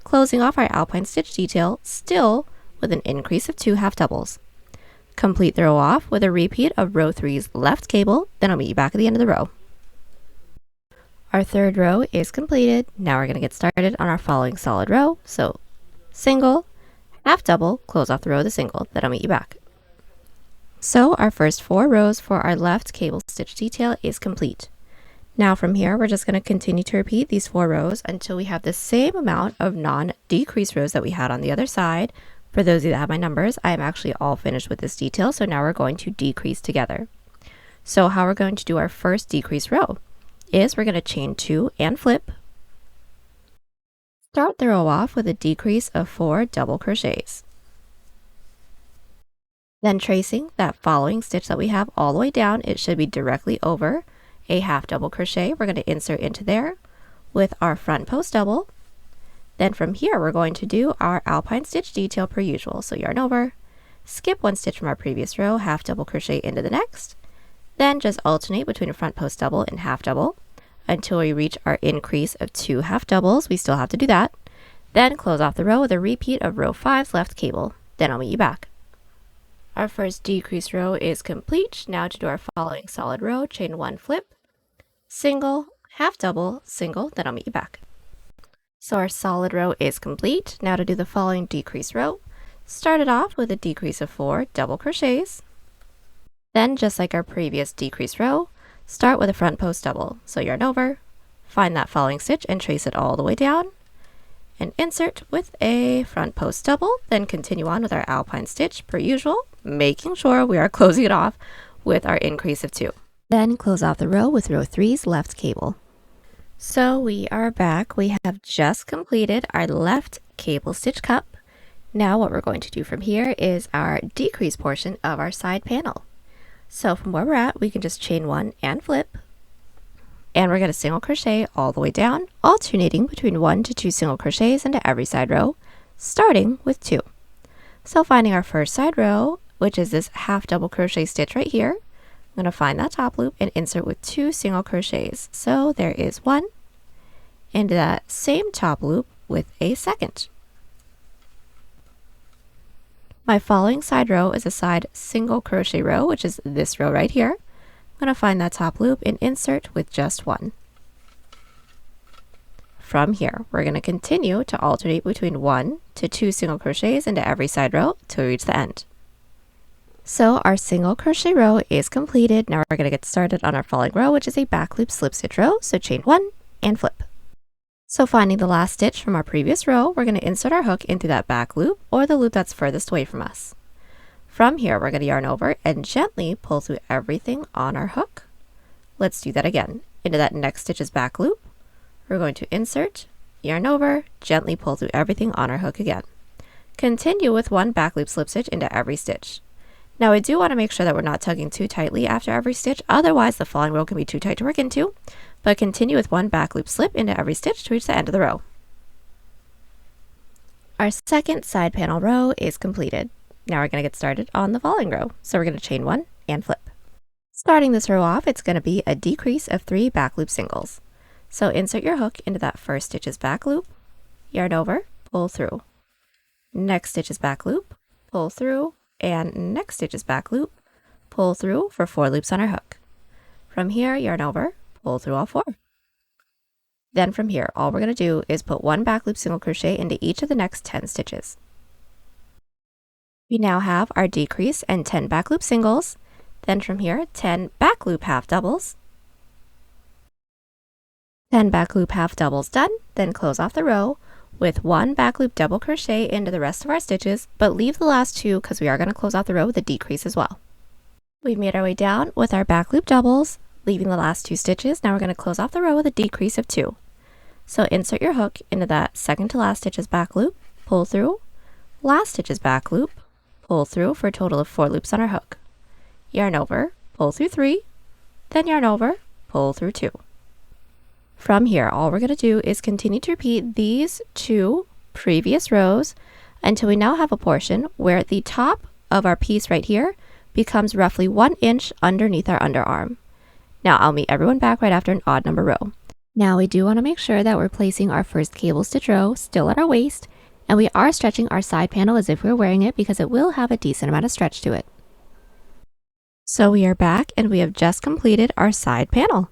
closing off our alpine stitch detail still with an increase of 2 half doubles. Complete the row off with a repeat of row 3's left cable, then I'll meet you back at the end of the row. Our third row is completed. Now we're going to get started on our following solid row. So single, half double, close off the row with a single, then I'll meet you back. So our first 4 rows for our left cable stitch detail is complete. Now from here, we're just going to continue to repeat these 4 rows until we have the same amount of non-decrease rows that we had on the other side For those of you that have my numbers, I am actually all finished with this detail, so now we're going to decrease together. So how we're going to do our first decrease row is we're going to chain 2 and flip. Start the row off with a decrease of 4 double crochets. Then tracing that following stitch that we have all the way down, it should be directly over a half double crochet. We're going to insert into there with our front post double. Then from here, we're going to do our Alpine stitch detail per usual. So yarn over, skip 1 stitch from our previous row, half double crochet into the next, then just alternate between a front post double and half double until we reach our increase of 2 half doubles. We still have to do that. Then close off the row with a repeat of row 5's left cable. Then I'll meet you back. Our first decrease row is complete. Now to do our following solid row, chain 1, flip, single, half double, single, then I'll meet you back. So our solid row is complete. Now to do the following decrease row, start it off with a decrease of 4 double crochets. Then just like our previous decrease row, start with a front post double. So yarn over, find that following stitch and trace it all the way down, and insert with a front post double, then continue on with our Alpine stitch per usual, making sure we are closing it off with our increase of 2. Then close off the row with row 3's left cable. So we are back. We have just completed our left cable stitch cup. Now what we're going to do from here is our decrease portion of our side panel. So from where we're at, we can just chain 1 and flip. And we're going to single crochet all the way down, alternating between 1 to 2 single crochets into every side row, starting with 2. So finding our first side row, which is this half double crochet stitch right here, I'm going to find that top loop and insert with 2 single crochets. So there is 1 into that same top loop with a second. My following side row is a side single crochet row, which is this row right here. I'm going to find that top loop and insert with just 1. From here, we're going to continue to alternate between 1 to 2 single crochets into every side row till we reach the end. So our single crochet row is completed. Now we're going to get started on our following row, which is a back loop slip stitch row. So chain 1 and flip. So finding the last stitch from our previous row, we're going to insert our hook into that back loop or the loop that's furthest away from us. From here, we're going to yarn over and gently pull through everything on our hook. Let's do that again. Into that next stitch's back loop, we're going to insert, yarn over, gently pull through everything on our hook again. Continue with 1 back loop slip stitch into every stitch. Now I do want to make sure that we're not tugging too tightly after every stitch, otherwise the following row can be too tight to work into, but continue with 1 back loop slip into every stitch to reach the end of the row. Our second side panel row is completed. Now we're going to get started on the following row. So we're going to chain 1 and flip. Starting this row off, it's going to be a decrease of 3 back loop singles. So insert your hook into that first stitch's back loop, yarn over, pull through. Next stitch's back loop, pull through, and next stitch's back loop, pull through for 4 loops on our hook. From here, yarn over, pull through all 4. Then from here, all we're going to do is put 1 back loop single crochet into each of the next 10 stitches. We now have our decrease and 10 back loop singles. Then from here, 10 back loop half doubles. 10 back loop half doubles done. Then close off the row with 1 back loop double crochet into the rest of our stitches, but leave the last 2 because we are going to close off the row with a decrease as well. We've made our way down with our back loop doubles, leaving the last 2 stitches. Now we're going to close off the row with a decrease of 2. So insert your hook into that second to last stitch's back loop, pull through, last stitch's back loop, pull through for a total of 4 loops on our hook. Yarn over, pull through 3, then yarn over, pull through 2. From here, all we're going to do is continue to repeat these 2 previous rows until we now have a portion where the top of our piece right here becomes roughly 1 inch underneath our underarm. Now I'll meet everyone back right after an odd number row. Now we do want to make sure that we're placing our first cable stitch row still at our waist, and we are stretching our side panel as if we were wearing it because it will have a decent amount of stretch to it. So we are back and we have just completed our side panel.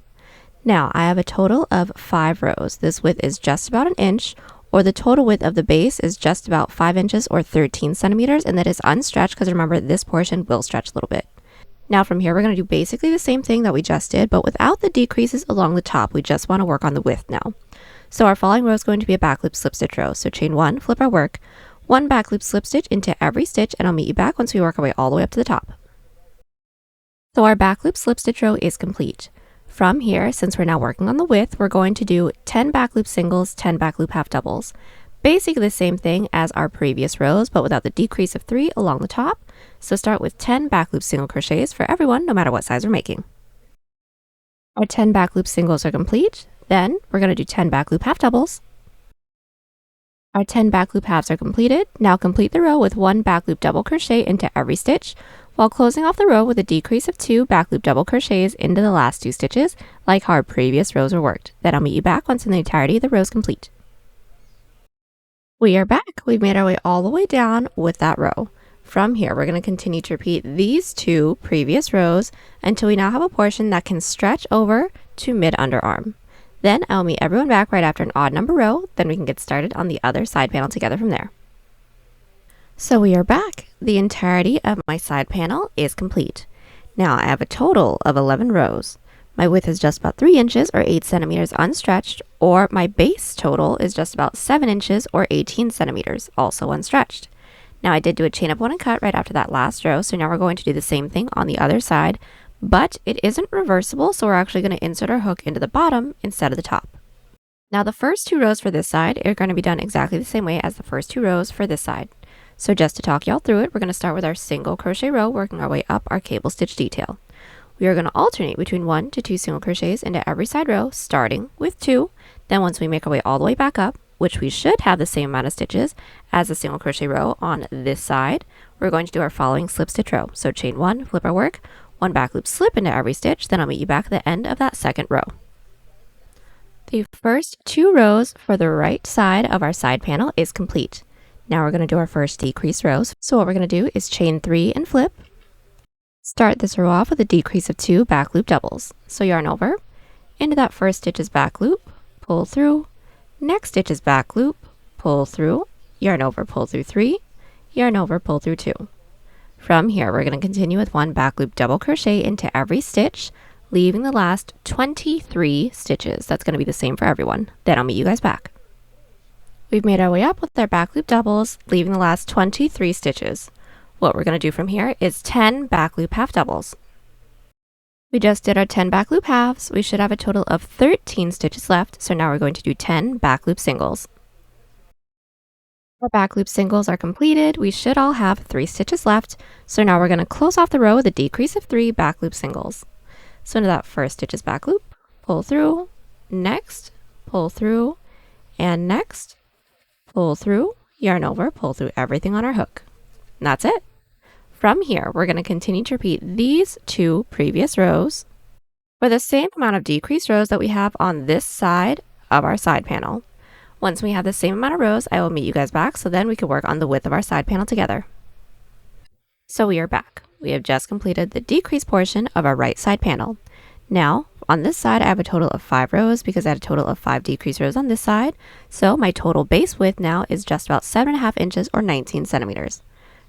Now I have a total of 5 rows. This width is just about 1 inch, or the total width of the base is just about 5 inches or 13 centimeters, and that is unstretched because remember this portion will stretch a little bit. Now from here we're going to do basically the same thing that we just did, but without the decreases along the top. We just want to work on the width now. So our following row is going to be a back loop slip stitch row. So chain 1, flip our work, One back loop slip stitch into every stitch, and I'll meet you back once we work our way all the way up to the top. So our back loop slip stitch row is complete. From here, since we're now working on the width, we're going to do 10 back loop singles, 10 back loop half doubles. Basically the same thing as our previous rows, but without the decrease of 3 along the top. So start with 10 back loop single crochets for everyone, no matter what size we're making. Our 10 back loop singles are complete. Then we're going to do 10 back loop half doubles. Our 10 back loop halves are completed. Now complete the row with 1 back loop double crochet into every stitch, while closing off the row with a decrease of 2 back loop double crochets into the last 2 stitches, like how our previous rows were worked. Then I'll meet you back once the entirety of the row is complete. We are back. We've made our way all the way down with that row. From here, we're going to continue to repeat these 2 previous rows until we now have a portion that can stretch over to mid-underarm. Then I'll meet everyone back right after an odd number row, then we can get started on the other side panel together from there. So we are back. The entirety of my side panel is complete. Now I have a total of 11 rows. My width is just about 3 inches or 8 centimeters unstretched, or my base total is just about 7 inches or 18 centimeters, also unstretched. Now I did do a chain up 1 and cut right after that last row, so now we're going to do the same thing on the other side, but it isn't reversible, so we're actually going to insert our hook into the bottom instead of the top. Now the first 2 rows for this side are going to be done exactly the same way as the first 2 rows for this side. So just to talk y'all through it, we're going to start with our single crochet row, working our way up our cable stitch detail. We are going to alternate between 1 to 2 single crochets into every side row, starting with 2. Then once we make our way all the way back up, which we should have the same amount of stitches as the single crochet row on this side, we're going to do our following slip stitch row. So chain 1, flip our work, 1 back loop slip into every stitch, then I'll meet you back at the end of that second row. The first 2 rows for the right side of our side panel is complete. Now we're going to do our first decrease rows. So what we're going to do is chain 3 and flip. Start this row off with a decrease of 2 back loop doubles. So yarn over, into that first stitch is back loop, pull through, next stitch is back loop, pull through, yarn over, pull through 3, yarn over, pull through 2. From here, we're going to continue with 1 back loop double crochet into every stitch, leaving the last 23 stitches. That's going to be the same for everyone. Then I'll meet you guys back. We've made our way up with our back loop doubles, leaving the last 23 stitches. What we're going to do from here is 10 back loop half doubles. We just did our 10 back loop halves. We should have a total of 13 stitches left, so now we're going to do 10 back loop singles. Our back loop singles are completed. We should all have 3 stitches left, so now we're going to close off the row with a decrease of 3 back loop singles. So into that first stitch is back loop, pull through, next, pull through, and next, pull through, yarn over, pull through everything on our hook. And that's it. From here, we're going to continue to repeat these 2 previous rows for the same amount of decreased rows that we have on this side of our side panel. Once we have the same amount of rows, I will meet you guys back, so then we can work on the width of our side panel together. So we are back. We have just completed the decreased portion of our right side panel. Now, on this side, I have a total of 5 rows because I had a total of 5 decreased rows on this side. So my total base width now is just about 7.5 inches or 19 centimeters.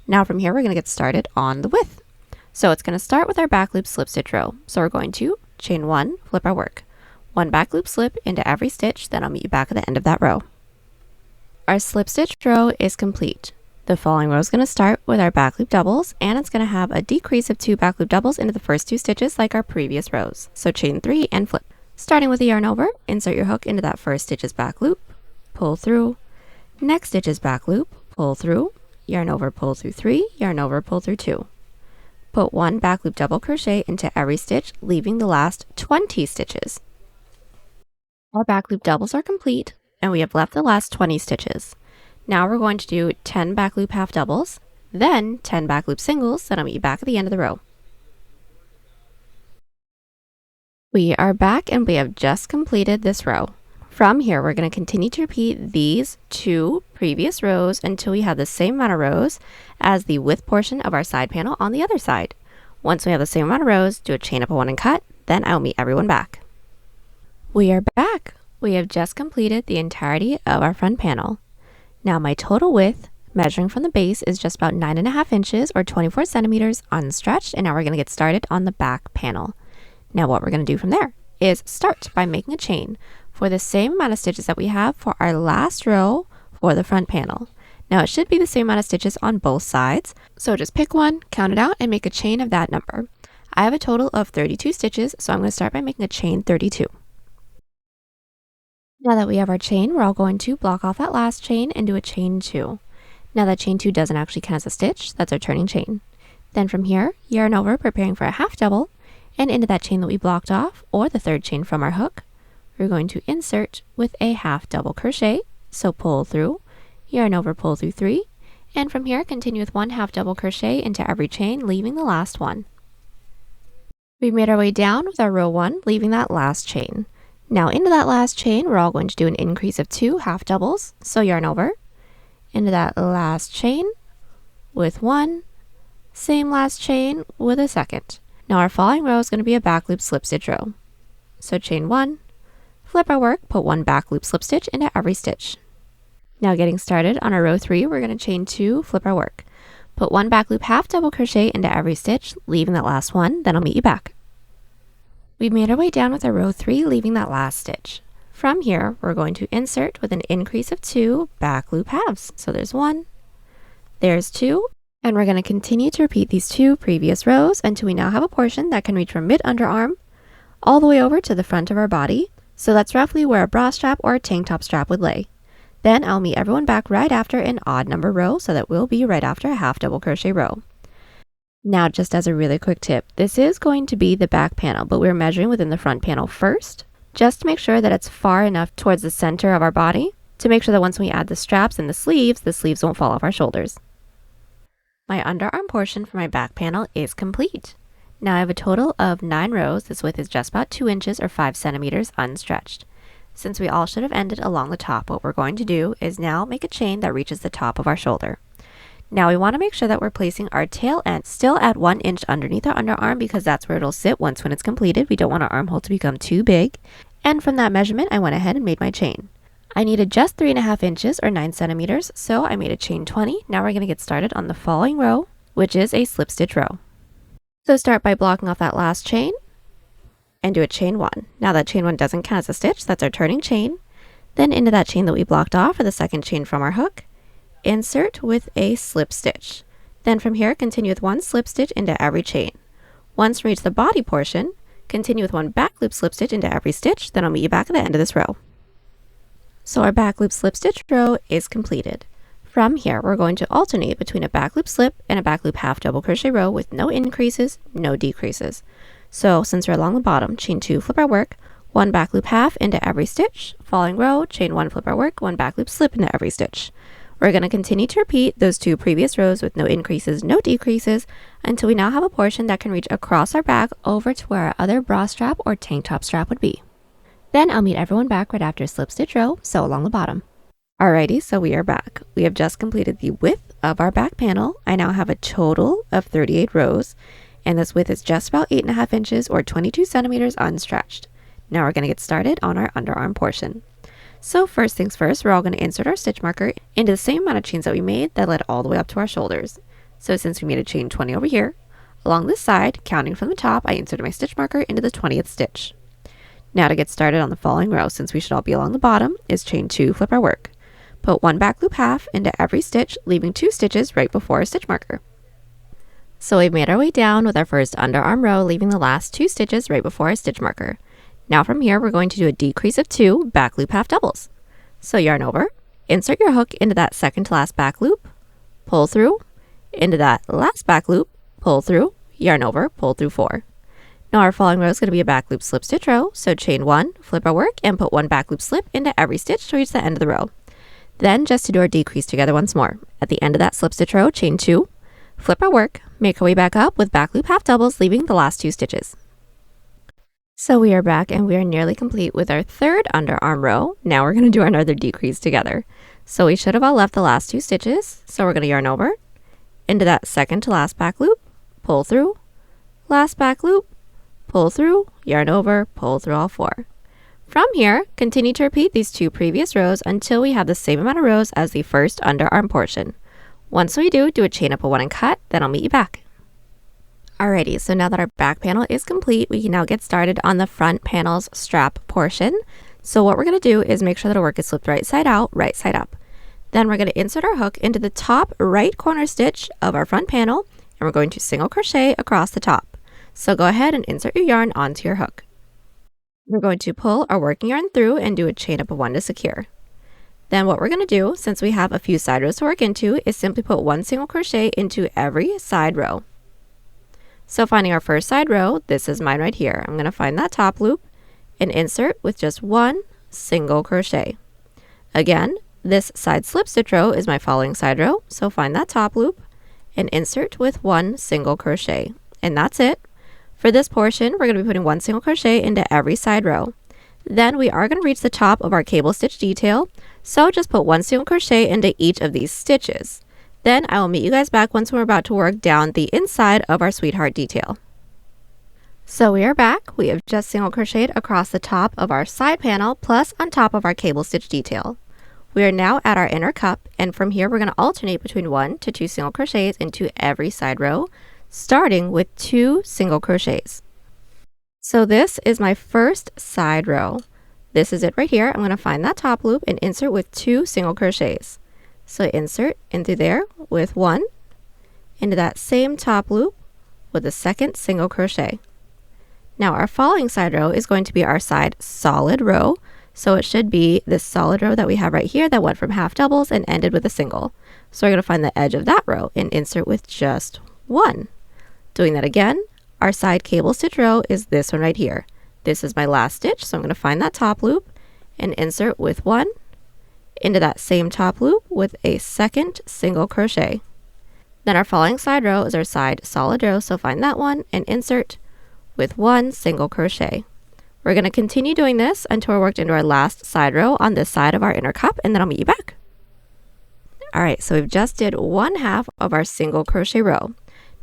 Now from here, we're going to get started on the width. So it's going to start with our back loop slip stitch row. So we're going to chain 1, flip our work, 1 back loop slip into every stitch, then I'll meet you back at the end of that row. Our slip stitch row is complete. The following row is going to start with our back loop doubles, and it's going to have a decrease of 2 back loop doubles into the first 2 stitches like our previous rows. So chain 3 and flip. Starting with the yarn over, insert your hook into that first stitch's back loop, pull through, next stitch's back loop, pull through, yarn over, pull through 3, yarn over, pull through 2. Put 1 back loop double crochet into every stitch, leaving the last 20 stitches. Our back loop doubles are complete, and we have left the last 20 stitches. Now we're going to do 10 back loop half doubles, then 10 back loop singles, then I'll meet you back at the end of the row. We are back, and we have just completed this row. From here, we're going to continue to repeat these 2 previous rows until we have the same amount of rows as the width portion of our side panel on the other side. Once we have the same amount of rows, do a chain up a 1 and cut, then I'll meet everyone back. We are back. We have just completed the entirety of our front panel. Now my total width, measuring from the base, is just about 9.5 inches or 24 centimeters unstretched, and now we're going to get started on the back panel. Now what we're going to do from there is start by making a chain for the same amount of stitches that we have for our last row for the front panel. Now it should be the same amount of stitches on both sides, so just pick one, count it out, and make a chain of that number. I have a total of 32 stitches, so I'm going to start by making a chain 32. Now that we have our chain, we're all going to block off that last chain and do a chain 2. Now that chain 2 doesn't actually count as a stitch, that's our turning chain. Then from here, yarn over, preparing for a half double, and into that chain that we blocked off, or the third chain from our hook, we're going to insert with a half double crochet, so pull through, yarn over, pull through 3, and from here continue with 1 half double crochet into every chain, leaving the last one. We made our way down with our row 1, leaving that last chain. Now into that last chain, we're all going to do an increase of 2 half doubles, so yarn over, into that last chain with 1, same last chain with a second. Now our following row is going to be a back loop slip stitch row. So chain 1, flip our work, put 1 back loop slip stitch into every stitch. Now getting started on our row 3, we're going to chain 2, flip our work. Put 1 back loop half double crochet into every stitch, leaving that last one, then I'll meet you back. We've made our way down with our row 3, leaving that last stitch. From here, we're going to insert with an increase of 2 back loop halves. So there's 1, there's 2, and we're going to continue to repeat these 2 previous rows until we now have a portion that can reach from mid-underarm all the way over to the front of our body. So that's roughly where a bra strap or a tank top strap would lay. Then I'll meet everyone back right after an odd number row, so that will be right after a half double crochet row. Now, just as a really quick tip, this is going to be the back panel, but we're measuring within the front panel first, just to make sure that it's far enough towards the center of our body to make sure that once we add the straps and the sleeves won't fall off our shoulders. My underarm portion for my back panel is complete. Now I have a total of 9 rows. This width is just about 2 inches or 5 centimeters unstretched. Since we all should have ended along the top, what we're going to do is now make a chain that reaches the top of our shoulder. Now we want to make sure that we're placing our tail end still at 1 inch underneath our underarm, because that's where it'll sit when it's completed. We don't want our armhole to become too big. And from that measurement, I went ahead and made my chain. I needed just 3.5 inches or 9 centimeters, so I made a chain 20. Now we're going to get started on the following row, which is a slip stitch row. So start by blocking off that last chain and do a chain 1. Now that chain 1 doesn't count as a stitch, that's our turning chain. Then into that chain that we blocked off, or the second chain from our hook, insert with a slip stitch. Then from here, continue with 1 slip stitch into every chain. Once we reach the body portion, continue with 1 back loop slip stitch into every stitch, then I'll meet you back at the end of this row. So our back loop slip stitch row is completed. From here, we're going to alternate between a back loop slip and a back loop half double crochet row with no increases, no decreases. So since we're along the bottom, chain 2, flip our work, 1 back loop half into every stitch. Following row, chain 1, flip our work, 1 back loop slip into every stitch. We're going to continue to repeat those 2 previous rows with no increases, no decreases, until we now have a portion that can reach across our back over to where our other bra strap or tank top strap would be. Then I'll meet everyone back right after slip stitch row, so along the bottom. Alrighty, so we are back. We have just completed the width of our back panel. I now have a total of 38 rows, and this width is just about 8.5 inches or 22 centimeters unstretched. Now we're going to get started on our underarm portion. So first things first, we're all going to insert our stitch marker into the same amount of chains that we made that led all the way up to our shoulders. So since we made a chain 20 over here, along this side, counting from the top, I inserted my stitch marker into the 20th stitch. Now to get started on the following row, since we should all be along the bottom, is chain 2, flip our work. Put 1 back loop half into every stitch, leaving 2 stitches right before our stitch marker. So we've made our way down with our first underarm row, leaving the last 2 stitches right before our stitch marker. Now from here, we're going to do a decrease of 2 back loop half doubles. So yarn over, insert your hook into that second to last back loop, pull through, into that last back loop, pull through, yarn over, pull through 4. Now our following row is going to be a back loop slip stitch row, so chain 1, flip our work, and put 1 back loop slip into every stitch to reach the end of the row. Then just to do our decrease together once more. At the end of that slip stitch row, chain 2, flip our work, make our way back up with back loop half doubles, leaving the last 2 stitches. So we are back and we are nearly complete with our third underarm row. Now we're going to do another decrease together. So we should have all left the last 2 stitches. So we're going to yarn over into that second to last back loop, pull through, last back loop, pull through, yarn over, pull through all 4. From here, continue to repeat these 2 previous rows until we have the same amount of rows as the first underarm portion. Once we do a chain up a 1 and cut, then I'll meet you back. Alrighty, so now that our back panel is complete, we can now get started on the front panel's strap portion. So what we're going to do is make sure that our work is flipped right side out, right side up. Then we're going to insert our hook into the top right corner stitch of our front panel, and we're going to single crochet across the top. So go ahead and insert your yarn onto your hook. We're going to pull our working yarn through and do a chain up of 1 to secure. Then what we're going to do, since we have a few side rows to work into, is simply put 1 single crochet into every side row. So finding our first side row, this is mine right here. I'm going to find that top loop and insert with just 1 single crochet. Again, this side slip stitch row is my following side row, so find that top loop and insert with 1 single crochet. And that's it. For this portion, we're going to be putting 1 single crochet into every side row. Then we are going to reach the top of our cable stitch detail, so just put 1 single crochet into each of these stitches. Then I will meet you guys back once we're about to work down the inside of our sweetheart detail. So we are back. We have just single crocheted across the top of our side panel plus on top of our cable stitch detail. We are now at our inner cup, and from here we're going to alternate between 1 to 2 single crochets into every side row, starting with 2 single crochets. So this is my first side row. This is it right here. I'm going to find that top loop and insert with 2 single crochets. So insert into there with 1, into that same top loop with a second single crochet. Now our following side row is going to be our side solid row. So it should be this solid row that we have right here that went from half doubles and ended with a single. So we're going to find the edge of that row and insert with just 1. Doing that again, our side cable stitch row is this one right here. This is my last stitch, so I'm going to find that top loop and insert with 1 into that same top loop with a second single crochet. Then our following side row is our side solid row, so find that one and insert with 1 single crochet. We're going to continue doing this until we're worked into our last side row on this side of our inner cup, and then I'll meet you back. Alright, so we've just did 1/2 of our single crochet row.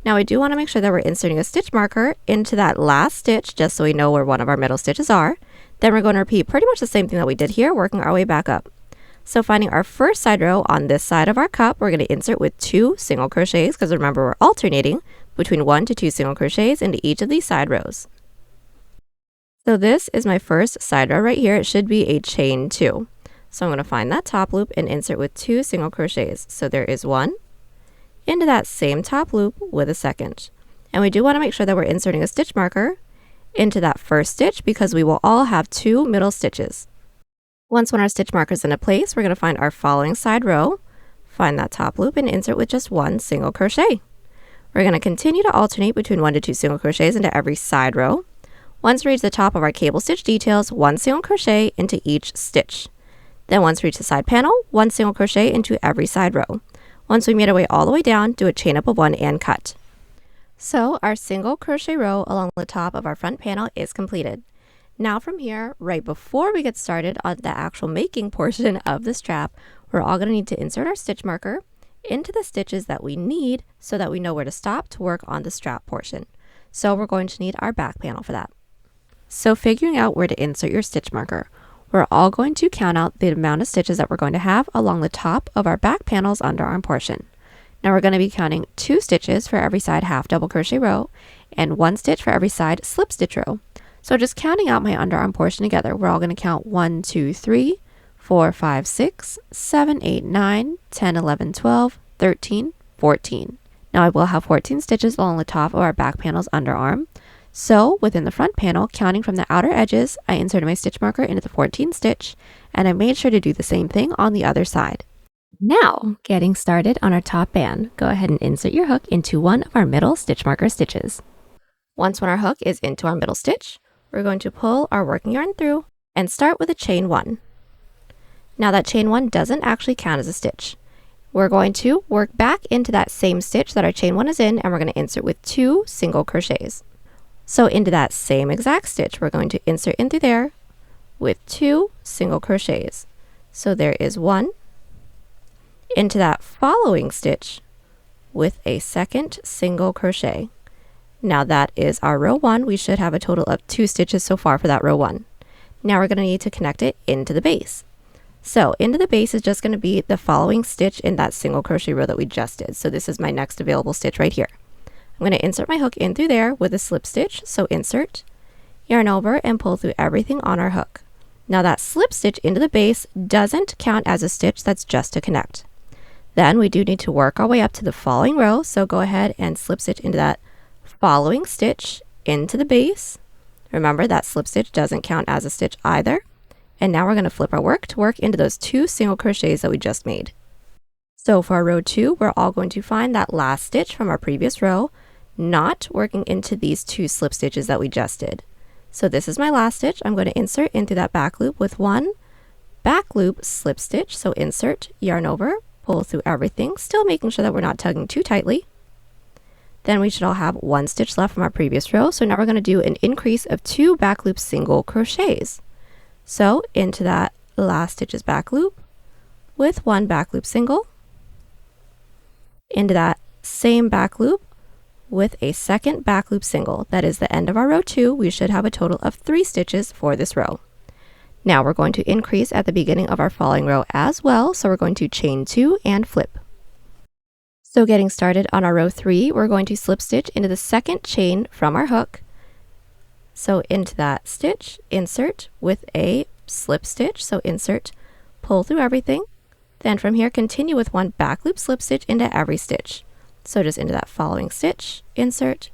Now we do want to make sure that we're inserting a stitch marker into that last stitch just so we know where one of our middle stitches are. Then we're going to repeat pretty much the same thing that we did here, working our way back up. So finding our first side row on this side of our cup, we're going to insert with 2 single crochets, because remember we're alternating between 1 to 2 single crochets into each of these side rows. So this is my first side row right here. It should be a chain 2. So I'm going to find that top loop and insert with 2 single crochets. So there is 1 into that same top loop with a second. And we do want to make sure that we're inserting a stitch marker into that first stitch because we will all have 2 middle stitches. Once our stitch marker is into place, we're going to find our following side row, find that top loop and insert with just 1 single crochet. We're going to continue to alternate between 1 to 2 single crochets into every side row. Once we reach the top of our cable stitch details, 1 single crochet into each stitch. Then once we reach the side panel, 1 single crochet into every side row. Once we made our way all the way down, do a chain up of 1 and cut. So our single crochet row along the top of our front panel is completed. Now from here, right before we get started on the actual making portion of the strap, we're all going to need to insert our stitch marker into the stitches that we need so that we know where to stop to work on the strap portion. So we're going to need our back panel for that. So figuring out where to insert your stitch marker, we're all going to count out the amount of stitches that we're going to have along the top of our back panel's underarm portion. Now we're going to be counting 2 stitches for every side half double crochet row and 1 stitch for every side slip stitch row. So just counting out my underarm portion together, we're all going to count 1, 2, 3, 4, 5, 6, 7, 8, 9, 10, 11, 12, 13, 14. Now I will have 14 stitches along the top of our back panel's underarm. So within the front panel, counting from the outer edges, I inserted my stitch marker into the 14th stitch, and I made sure to do the same thing on the other side. Now, getting started on our top band, go ahead and insert your hook into one of our middle stitch marker stitches. Once our hook is into our middle stitch, we're going to pull our working yarn through and start with a chain 1. Now that chain 1 doesn't actually count as a stitch. We're going to work back into that same stitch that our chain 1 is in, and we're going to insert with 2 single crochets. So into that same exact stitch, we're going to insert in through there with 2 single crochets. So there is 1 into that following stitch with a second single crochet. Now that is our row 1. We should have a total of 2 stitches so far for that row 1. Now we're going to need to connect it into the base. So into the base is just going to be the following stitch in that single crochet row that we just did. So this is my next available stitch right here. I'm going to insert my hook in through there with a slip stitch. So insert, yarn over, and pull through everything on our hook. Now that slip stitch into the base doesn't count as a stitch, that's just to connect. Then we do need to work our way up to the following row, so go ahead and slip stitch into that following stitch into the base. Remember that slip stitch doesn't count as a stitch either. And now we're going to flip our work to work into those 2 single crochets that we just made. So for our row 2, we're all going to find that last stitch from our previous row, not working into these 2 slip stitches that we just did. So this is my last stitch. I'm going to insert into that back loop with 1 back loop slip stitch. So insert, yarn over, pull through everything, still making sure that we're not tugging too tightly. Then we should all have 1 stitch left from our previous row. So now we're going to do an increase of 2 back loop single crochets. So into that last stitch's back loop with 1 back loop single, into that same back loop with a second back loop single. That is the end of our row 2. We should have a total of 3 stitches for this row. Now we're going to increase at the beginning of our following row as well. So we're going to chain 2 and flip. So getting started on our row 3, we're going to slip stitch into the second chain from our hook. So into that stitch, insert with a slip stitch. So insert, pull through everything. Then from here, continue with 1 back loop slip stitch into every stitch. So just into that following stitch, insert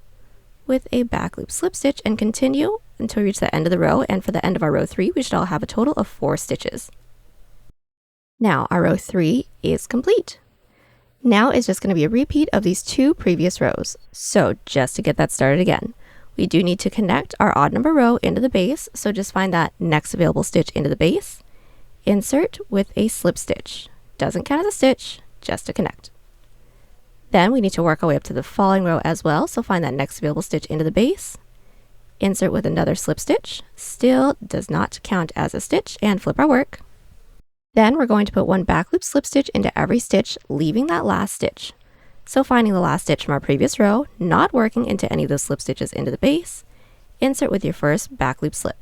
with a back loop slip stitch and continue until we reach the end of the row. And for the end of our row 3, we should all have a total of 4 stitches. Now our row 3 is complete. Now it's just going to be a repeat of these 2 previous rows. So just to get that started again, we do need to connect our odd number row into the base, so just find that next available stitch into the base, insert with a slip stitch. Doesn't count as a stitch, just to connect. Then we need to work our way up to the following row as well, so find that next available stitch into the base, insert with another slip stitch, still does not count as a stitch, and flip our work. Then we're going to put 1 back loop slip stitch into every stitch, leaving that last stitch. So finding the last stitch from our previous row, not working into any of those slip stitches into the base, insert with your first back loop slip.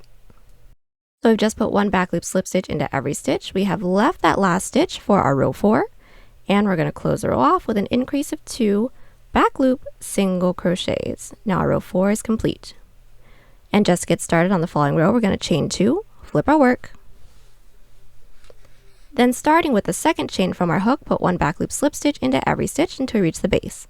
So we've just put 1 back loop slip stitch into every stitch. We have left that last stitch for our row 4, and we're going to close the row off with an increase of 2 back loop single crochets. Now our row 4 is complete. And just to get started on the following row, we're going to chain 2, flip our work. Then starting with the second chain from our hook, put 1 back loop slip stitch into every stitch until we reach the base.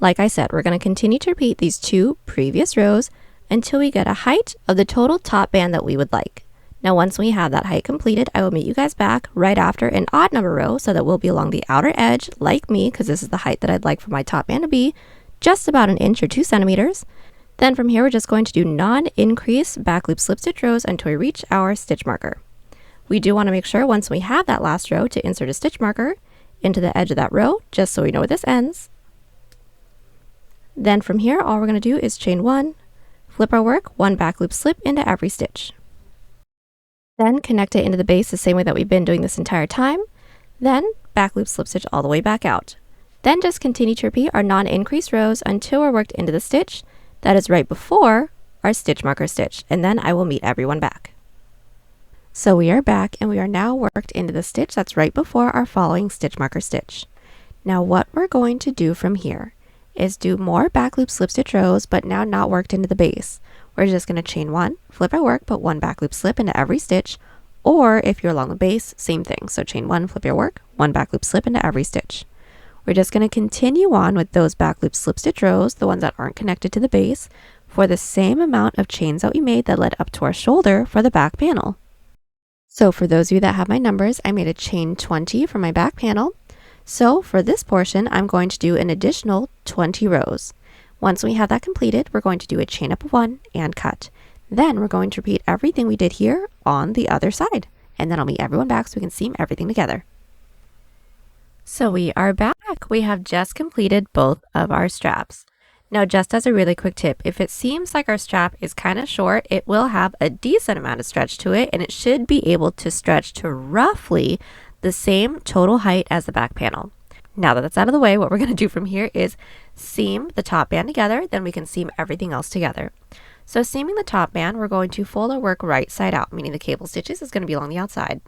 Like I said, we're going to continue to repeat these 2 previous rows until we get a height of the total top band that we would like. Now once we have that height completed, I will meet you guys back right after an odd number row so that we'll be along the outer edge like me, because this is the height that I'd like for my top band to be, just about 1 inch or 2 centimeters. Then from here, we're just going to do non-increase back loop slip stitch rows until we reach our stitch marker. We do want to make sure once we have that last row to insert a stitch marker into the edge of that row, just so we know where this ends. Then from here, all we're going to do is chain 1, flip our work, 1 back loop slip into every stitch. Then connect it into the base the same way that we've been doing this entire time. Then back loop slip stitch all the way back out. Then just continue to repeat our non-increase rows until we're worked into the stitch that is right before our stitch marker stitch, and then I will meet everyone back. So we are back and we are now worked into the stitch that's right before our following stitch marker stitch. Now what we're going to do from here is do more back loop slip stitch rows, but now not worked into the base. We're just going to chain 1, flip our work, put 1 back loop slip into every stitch, or if you're along the base, same thing. So chain 1, flip your work, 1 back loop slip into every stitch. We're just going to continue on with those back loop slip stitch rows, the ones that aren't connected to the base, for the same amount of chains that we made that led up to our shoulder for the back panel. So for those of you that have my numbers, I made a chain 20 for my back panel. So for this portion, I'm going to do an additional 20 rows. Once we have that completed, we're going to do a chain up of 1 and cut. Then we're going to repeat everything we did here on the other side. And then I'll meet everyone back so we can seam everything together. So we are back. We have just completed both of our straps. Now, just as a really quick tip, if it seems like our strap is kind of short, it will have a decent amount of stretch to it, and it should be able to stretch to roughly the same total height as the back panel. Now that that's out of the way, what we're going to do from here is seam the top band together, then we can seam everything else together. So seaming the top band, we're going to fold our work right side out, meaning the cable stitches is going to be along the outside.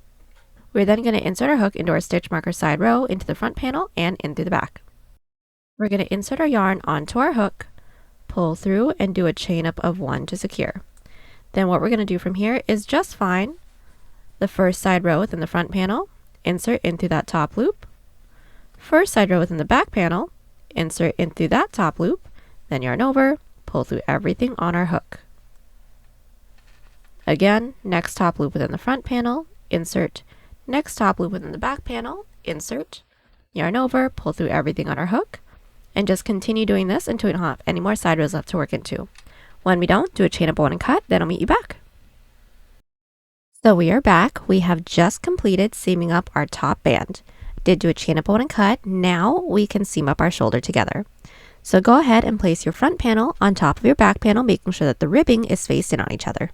We're then going to insert our hook into our stitch marker side row, into the front panel, and in through the back. We're going to insert our yarn onto our hook, pull through, and do a chain up of 1 to secure. Then what we're going to do from here is just fine the first side row within the front panel, insert in through that top loop, first side row within the back panel, insert in through that top loop, then yarn over, pull through everything on our hook. Again, next top loop within the front panel, insert, next top loop within the back panel, insert, yarn over, pull through everything on our hook, and just continue doing this until we don't have any more side rows left to work into. When we don't, do a chain up 1 and cut, then I'll meet you back. So we are back. We have just completed seaming up our top band. Did do a chain up 1 and cut. Now we can seam up our shoulder together. So go ahead and place your front panel on top of your back panel, making sure that the ribbing is faced in on each other.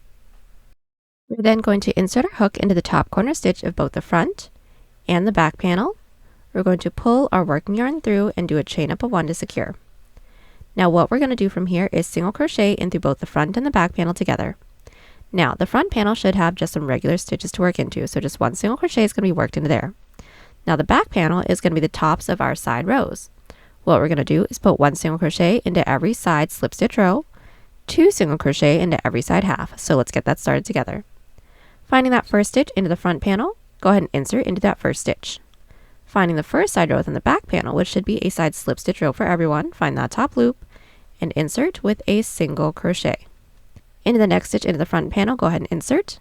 We're then going to insert our hook into the top corner stitch of both the front and the back panel. We're going to pull our working yarn through and do a chain up of 1 to secure. Now what we're going to do from here is single crochet in through both the front and the back panel together. Now the front panel should have just some regular stitches to work into, so just 1 single crochet is going to be worked into there. Now the back panel is going to be the tops of our side rows. What we're going to do is put 1 single crochet into every side slip stitch row, 2 single crochet into every side half. So let's get that started together. Finding that first stitch into the front panel, go ahead and insert into that first stitch. Finding the first side row within the back panel, which should be a side slip stitch row for everyone, find that top loop and insert with a single crochet. Into the next stitch into the front panel, go ahead and insert.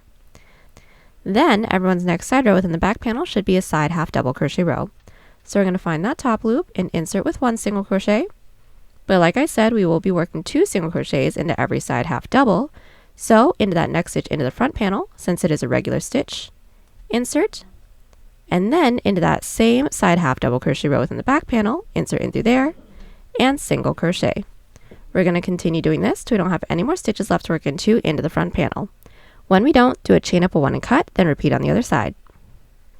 Then everyone's next side row within the back panel should be a side half double crochet row. So we're going to find that top loop and insert with 1 single crochet. But like I said, we will be working 2 single crochets into every side half double. So into that next stitch into the front panel, since it is a regular stitch, insert, and then into that same side half double crochet row within the back panel, insert in through there, and single crochet. We're going to continue doing this till we don't have any more stitches left to work into the front panel. When we don't, do a chain up of 1 and cut, then repeat on the other side.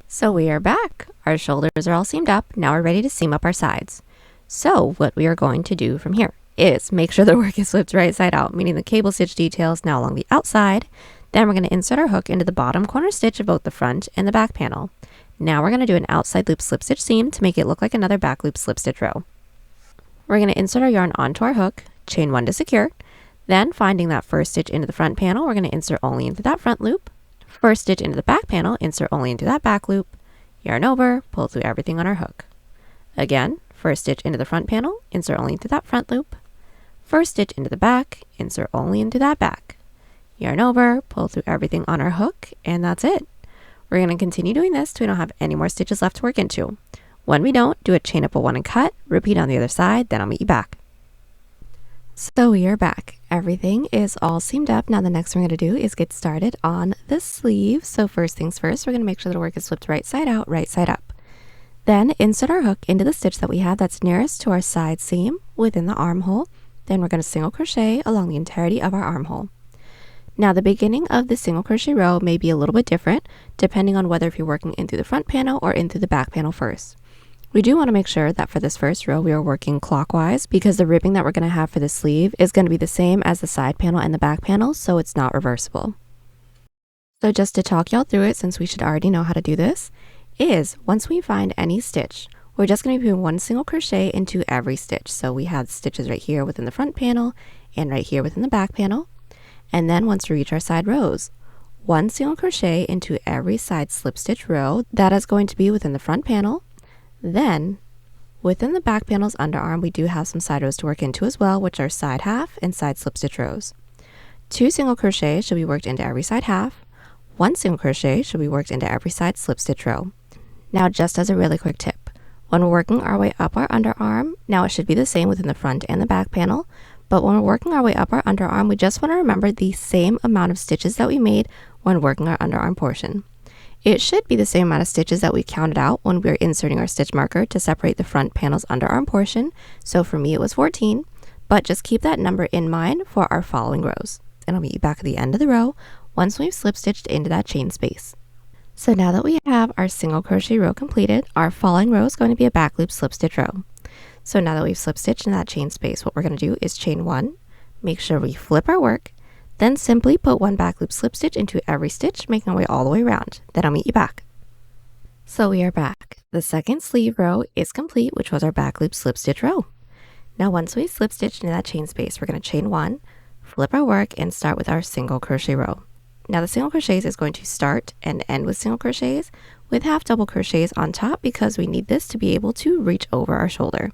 So we are back. Our shoulders are all seamed up. Now we're ready to seam up our sides. So what we are going to do from here is make sure the work is flipped right side out, meaning the cable stitch detail is now along the outside. Then we're going to insert our hook into the bottom corner stitch of both the front and the back panel. Now we're going to do an outside loop slip stitch seam to make it look like another back loop slip stitch row. We're going to insert our yarn onto our hook, chain 1 to secure. Then finding that first stitch into the front panel, we're going to insert only into that front loop. First stitch into the back panel, insert only into that back loop. Yarn over, pull through everything on our hook. Again, first stitch into the front panel, insert only into that front loop. First stitch into the back, insert only into that back. Yarn over, pull through everything on our hook, and that's it. We're going to continue doing this till we don't have any more stitches left to work into. When we don't, do a chain up of 1 and cut, repeat on the other side, then I'll meet you back. So we are back. Everything is all seamed up. Now the next thing we're going to do is get started on the sleeve. So first things first, we're going to make sure the work is flipped right side out, right side up. Then insert our hook into the stitch that we have that's nearest to our side seam within the armhole. Then we're going to single crochet along the entirety of our armhole. Now the beginning of the single crochet row may be a little bit different depending on whether if you're working in through the front panel or in through the back panel first. We do want to make sure that for this first row we are working clockwise because the ribbing that we're going to have for the sleeve is going to be the same as the side panel and the back panel, so it's not reversible. So just to talk y'all through it, since we should already know how to do this, is once we find any stitch, we're just going to be doing 1 single crochet into every stitch. So we have stitches right here within the front panel and right here within the back panel. And then once we reach our side rows, 1 single crochet into every side slip stitch row that is going to be within the front panel. Then within the back panel's underarm, we do have some side rows to work into as well, which are side half and side slip stitch rows. 2 single crochets should be worked into every side half. 1 single crochet should be worked into every side slip stitch row. Now just as a really quick tip, when we're working our way up our underarm, now it should be the same within the front and the back panel, but when we're working our way up our underarm, we just want to remember the same amount of stitches that we made when working our underarm portion. It should be the same amount of stitches that we counted out when we were inserting our stitch marker to separate the front panel's underarm portion. So for me it was 14, but just keep that number in mind for our following rows. And I'll meet you back at the end of the row once we've slip stitched into that chain space. So now that we have our single crochet row completed, our following row is going to be a back loop slip stitch row. So now that we've slip stitched in that chain space, what we're going to do is chain 1, make sure we flip our work, then simply put 1 back loop slip stitch into every stitch, making our way all the way around. Then I'll meet you back. So we are back. The second sleeve row is complete, which was our back loop slip stitch row. Now once we slip stitched into that chain space, we're going to chain 1, flip our work, and start with our single crochet row. Now the single crochets is going to start and end with single crochets with half double crochets on top because we need this to be able to reach over our shoulder.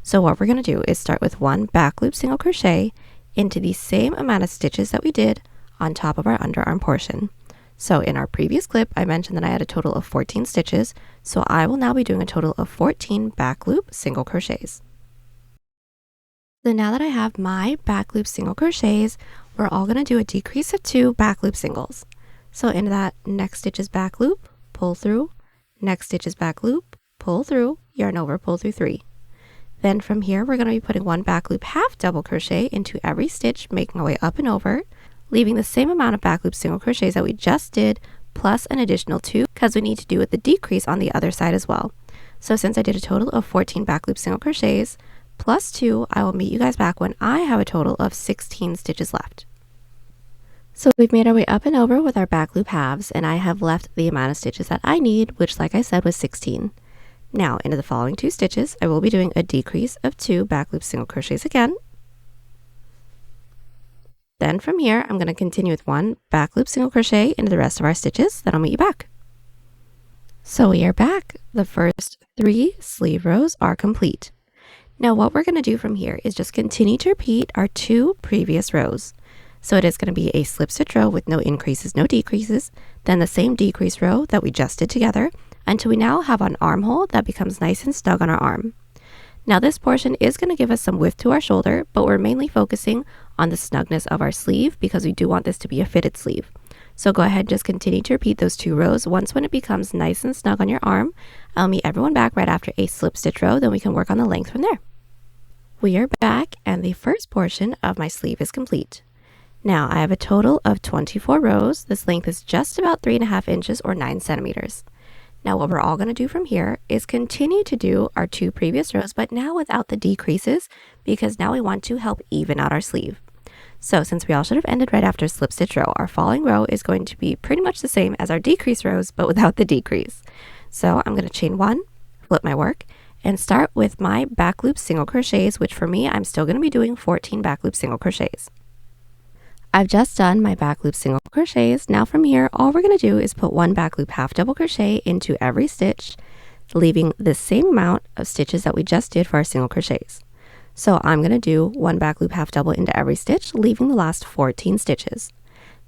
So what we're going to do is start with one back loop single crochet into the same amount of stitches that we did on top of our underarm portion. So in our previous clip, I mentioned that I had a total of 14 stitches, so I will now be doing a total of 14 back loop single crochets. So now that I have my back loop single crochets, we're all going to do a decrease of 2 back loop singles. So into that next stitch is back loop, pull through, next stitch is back loop, pull through, yarn over, pull through 3. Then from here, we're going to be putting one back loop half double crochet into every stitch, making our way up and over, leaving the same amount of back loop single crochets that we just did, plus an additional 2, because we need to do with the decrease on the other side as well. So since I did a total of 14 back loop single crochets, plus 2, I will meet you guys back when I have a total of 16 stitches left. So we've made our way up and over with our back loop halves, and I have left the amount of stitches that I need, which like I said was 16. Now into the following 2 stitches, I will be doing a decrease of 2 back loop single crochets again. Then from here, I'm going to continue with one back loop single crochet into the rest of our stitches. Then I'll meet you back. So we are back. The first 3 sleeve rows are complete. Now what we're going to do from here is just continue to repeat our 2 previous rows. So it is going to be a slip stitch row with no increases, no decreases, then the same decrease row that we just did together until we now have an armhole that becomes nice and snug on our arm. Now this portion is going to give us some width to our shoulder, but we're mainly focusing on the snugness of our sleeve because we do want this to be a fitted sleeve. So go ahead and just continue to repeat those 2 rows. Once when it becomes nice and snug on your arm, I'll meet everyone back right after a slip stitch row, then we can work on the length from there. We are back and the first portion of my sleeve is complete. Now I have a total of 24 rows. This length is just about 3.5 inches or 9 centimeters. Now what we're all going to do from here is continue to do our 2 previous rows, but now without the decreases because now we want to help even out our sleeve. So since we all should have ended right after slip stitch row, our following row is going to be pretty much the same as our decrease rows, but without the decrease. So I'm going to chain 1, flip my work, and start with my back loop single crochets, which for me, I'm still going to be doing 14 back loop single crochets. I've just done my back loop single crochets. Now from here, all we're going to do is put one back loop half double crochet into every stitch, leaving the same amount of stitches that we just did for our single crochets. So I'm going to do one back loop half double into every stitch, leaving the last 14 stitches.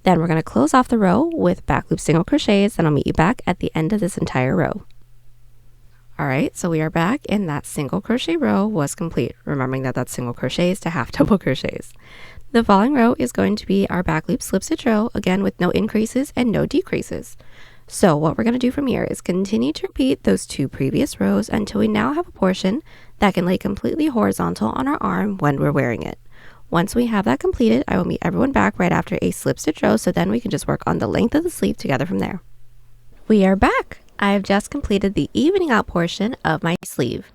Then we're going to close off the row with back loop single crochets, and I'll meet you back at the end of this entire row. Alright, so we are back and that single crochet row was complete, remembering that that's single crochets to half double crochets. The following row is going to be our back loop slip stitch row, again with no increases and no decreases. So what we're going to do from here is continue to repeat those 2 previous rows until we now have a portion that can lay completely horizontal on our arm when we're wearing it. Once we have that completed, I will meet everyone back right after a slip stitch row, so then we can just work on the length of the sleeve together from there. We are back! I have just completed the evening out portion of my sleeve.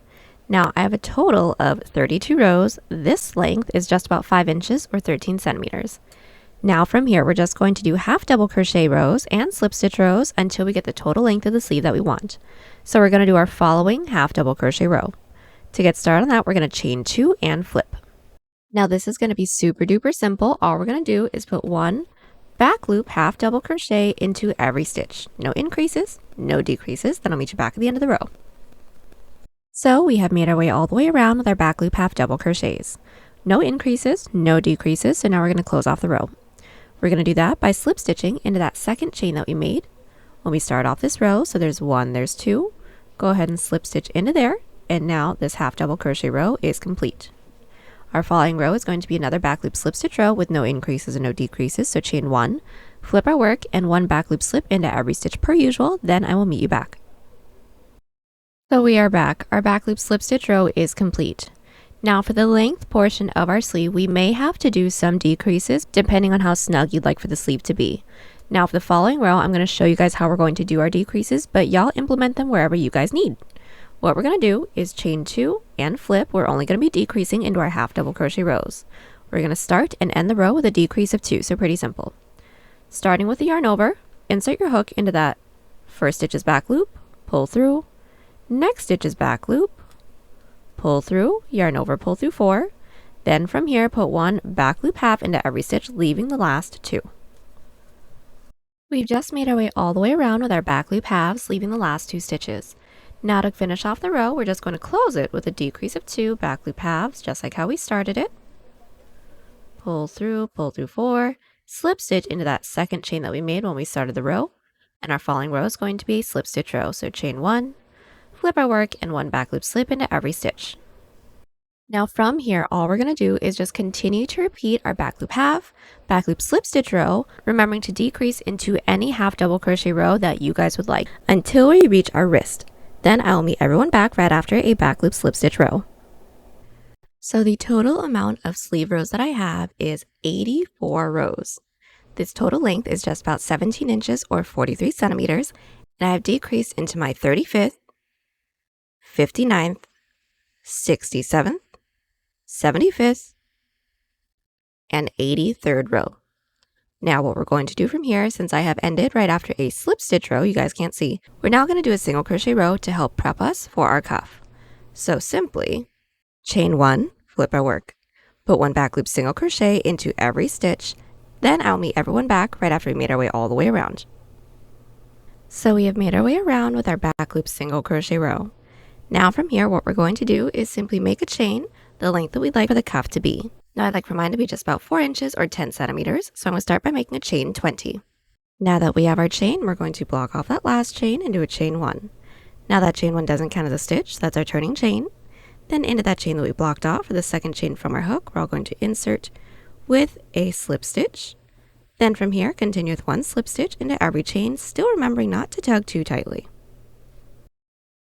Now I have a total of 32 rows. This length is just about 5 inches or 13 centimeters. Now from here, we're just going to do half double crochet rows and slip stitch rows until we get the total length of the sleeve that we want. So we're going to do our following half double crochet row. To get started on that, we're going to chain 2 and flip. Now this is going to be super duper simple. All we're going to do is put one back loop half double crochet into every stitch. No increases, no decreases. Then I'll meet you back at the end of the row. So we have made our way all the way around with our back loop half double crochets. No increases, no decreases. So now we're going to close off the row. We're going to do that by slip stitching into that second chain that we made when we start off this row. So there's 1, there's 2. Go ahead and slip stitch into there. And now this half double crochet row is complete. Our following row is going to be another back loop slip stitch row with no increases and no decreases. So chain 1, flip our work, and 1 back loop slip into every stitch per usual. Then I will meet you back. So we are back. Our back loop slip stitch row is complete. Now for the length portion of our sleeve, we may have to do some decreases depending on how snug you'd like for the sleeve to be. Now for the following row, I'm going to show you guys how we're going to do our decreases, but y'all implement them wherever you guys need. What we're going to do is chain 2 and flip. We're only going to be decreasing into our half double crochet rows. We're going to start and end the row with a decrease of 2, so pretty simple. Starting with the yarn over, insert your hook into that first stitch's back loop, pull through, next stitch's back loop, pull through, yarn over, pull through 4. Then from here, put 1 back loop half into every stitch, leaving the last 2. We've just made our way all the way around with our back loop halves, leaving the last 2 stitches. Now to finish off the row, we're just going to close it with a decrease of 2 back loop halves, just like how we started it. Pull through 4, slip stitch into that second chain that we made when we started the row, and our following row is going to be a slip stitch row. So chain 1, flip our work, and 1 back loop slip into every stitch. Now from here, all we're going to do is just continue to repeat our back loop half, back loop slip stitch row, remembering to decrease into any half double crochet row that you guys would like until we reach our wrist. Then I will meet everyone back right after a back loop slip stitch row. So the total amount of sleeve rows that I have is 84 rows. This total length is just about 17 inches or 43 centimeters, and I have decreased into my 35th, 59th, 67th, 75th, and 83rd row. Now what we're going to do from here, since I have ended right after a slip stitch row, you guys can't see, we're now going to do a single crochet row to help prep us for our cuff. So simply chain 1, flip our work, put 1 back loop single crochet into every stitch, then I'll meet everyone back right after we made our way all the way around. So we have made our way around with our back loop single crochet row. Now from here, what we're going to do is simply make a chain the length that we'd like for the cuff to be. Now I'd like for mine to be just about 4 inches or 10 centimeters, so I'm going to start by making a chain 20. Now that we have our chain, we're going to block off that last chain and do a chain 1. Now that chain 1 doesn't count as a stitch, so that's our turning chain. Then into that chain that we blocked off for the second chain from our hook, we're all going to insert with a slip stitch. Then from here, continue with 1 slip stitch into every chain, still remembering not to tug too tightly.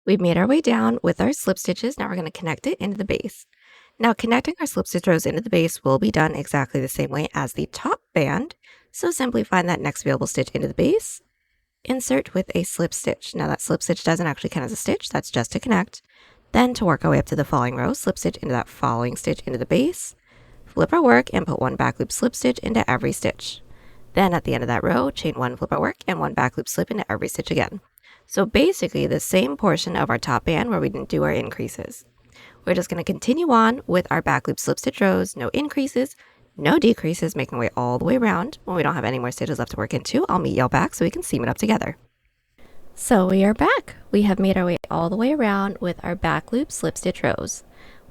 We've made our way down with our slip stitches. Now we're going to connect it into the base. Now connecting our slip stitch rows into the base will be done exactly the same way as the top band. So simply find that next available stitch into the base, insert with a slip stitch. Now that slip stitch doesn't actually count as a stitch, that's just to connect. Then to work our way up to the following row, slip stitch into that following stitch into the base, flip our work, and put 1 back loop slip stitch into every stitch. Then at the end of that row, chain 1, flip our work, and 1 back loop slip into every stitch again. So basically the same portion of our top band where we didn't do our increases. We're just going to continue on with our back loop slip stitch rows, no increases, no decreases, making our way all the way around. When we don't have any more stitches left to work into, I'll meet y'all back so we can seam it up together. So we are back. We have made our way all the way around with our back loop slip stitch rows.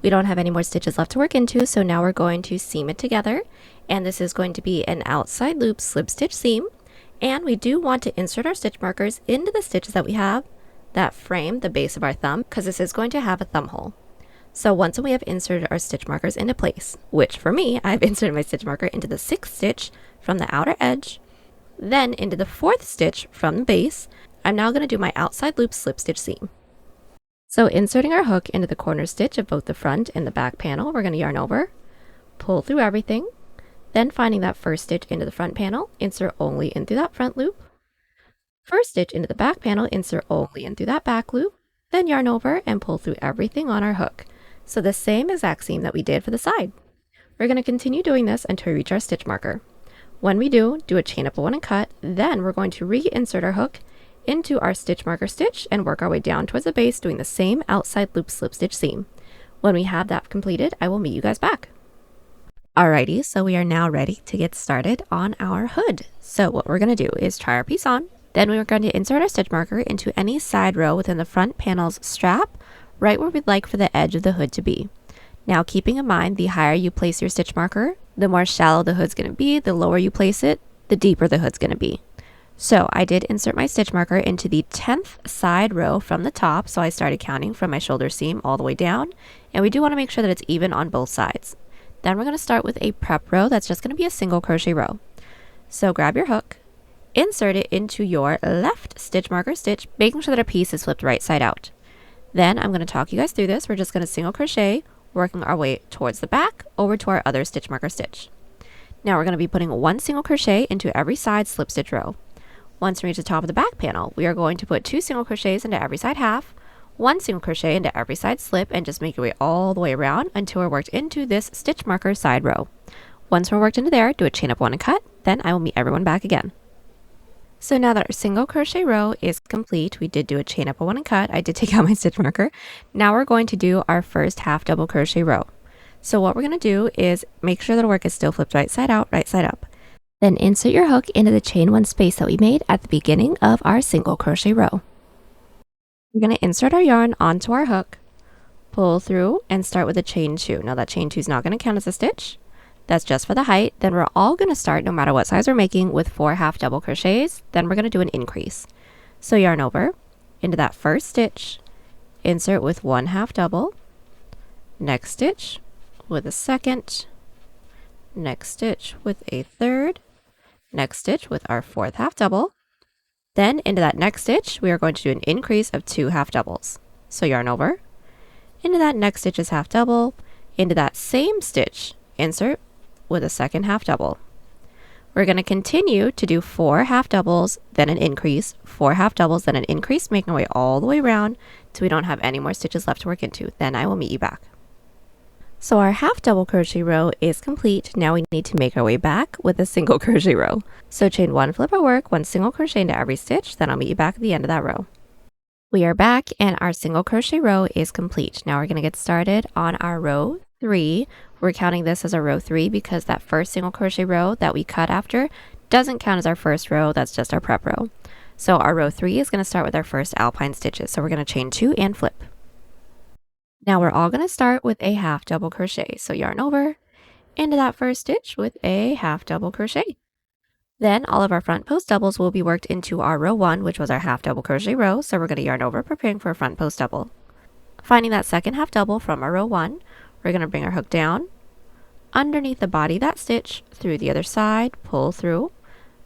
We don't have any more stitches left to work into, so now we're going to seam it together. And this is going to be an outside loop slip stitch seam. And we do want to insert our stitch markers into the stitches that we have that frame the base of our thumb, because this is going to have a thumb hole. So once we have inserted our stitch markers into place, which for me, I've inserted my stitch marker into the 6th stitch from the outer edge, then into the 4th stitch from the base, I'm now going to do my outside loop slip stitch seam. So inserting our hook into the corner stitch of both the front and the back panel, we're going to yarn over, pull through everything, then finding that first stitch into the front panel, insert only in through that front loop, first stitch into the back panel, insert only in through that back loop, then yarn over and pull through everything on our hook. So the same exact seam that we did for the side. We're going to continue doing this until we reach our stitch marker. When we do a chain up 1 and cut, then we're going to reinsert our hook into our stitch marker stitch and work our way down towards the base doing the same outside loop slip stitch seam. When we have that completed, I will meet you guys back. Alrighty, so we are now ready to get started on our hood. So what we're going to do is try our piece on, then we are going to insert our stitch marker into any side row within the front panel's strap, right where we'd like for the edge of the hood to be. Now keeping in mind, the higher you place your stitch marker, the more shallow the hood's going to be. The lower you place it, the deeper the hood's going to be. So I did insert my stitch marker into the 10th side row from the top, so I started counting from my shoulder seam all the way down, and we do want to make sure that it's even on both sides. Then we're going to start with a prep row that's just going to be a single crochet row. So grab your hook, insert it into your left stitch marker stitch, making sure that our piece is flipped right side out. Then I'm going to talk you guys through this. We're just going to single crochet, working our way towards the back over to our other stitch marker stitch. Now we're going to be putting 1 single crochet into every side slip stitch row. Once we reach the top of the back panel, we are going to put 2 single crochets into every side half, 1 single crochet into every side slip, and just make your way all the way around until we're worked into this stitch marker side row. Once we're worked into there, do a chain up 1 and cut, then I will meet everyone back again. So now that our single crochet row is complete, we did do a chain up 1 and cut. I did take out my stitch marker. Now we're going to do our first half double crochet row. So what we're going to do is make sure that our work is still flipped right side out, right side up. Then insert your hook into the chain 1 space that we made at the beginning of our single crochet row. We're going to insert our yarn onto our hook, pull through, and start with a chain 2. Now that chain 2 is not going to count as a stitch. That's just for the height. Then we're all going to start, no matter what size we're making, with 4 half double crochets. Then we're going to do an increase. So yarn over into that first stitch, insert with 1 half double, next stitch with a second, next stitch with a third, next stitch with our 4th half double. Then into that next stitch, we are going to do an increase of 2 half doubles. So yarn over, into that next stitch is half double, into that same stitch, insert with a second half double. We're going to continue to do 4 half doubles, then an increase, 4 half doubles, then an increase, making our way all the way around till we don't have any more stitches left to work into. Then I will meet you back. So our half double crochet row is complete. Now we need to make our way back with a single crochet row. So chain 1, flip our work, 1 single crochet into every stitch, then I'll meet you back at the end of that row. We are back and our single crochet row is complete. Now we're going to get started on our row 3. We're counting this as a row 3 because that first single crochet row that we cut after doesn't count as our first row, that's just our prep row. So our row 3 is going to start with our first alpine stitches. So we're going to chain 2 and flip. Now we're all going to start with a half double crochet. So yarn over into that first stitch with a half double crochet. Then all of our front post doubles will be worked into our row 1, which was our half double crochet row. So we're going to yarn over, preparing for a front post double. Finding that second half double from our row 1, we're going to bring our hook down underneath the body of that stitch, through the other side, pull through,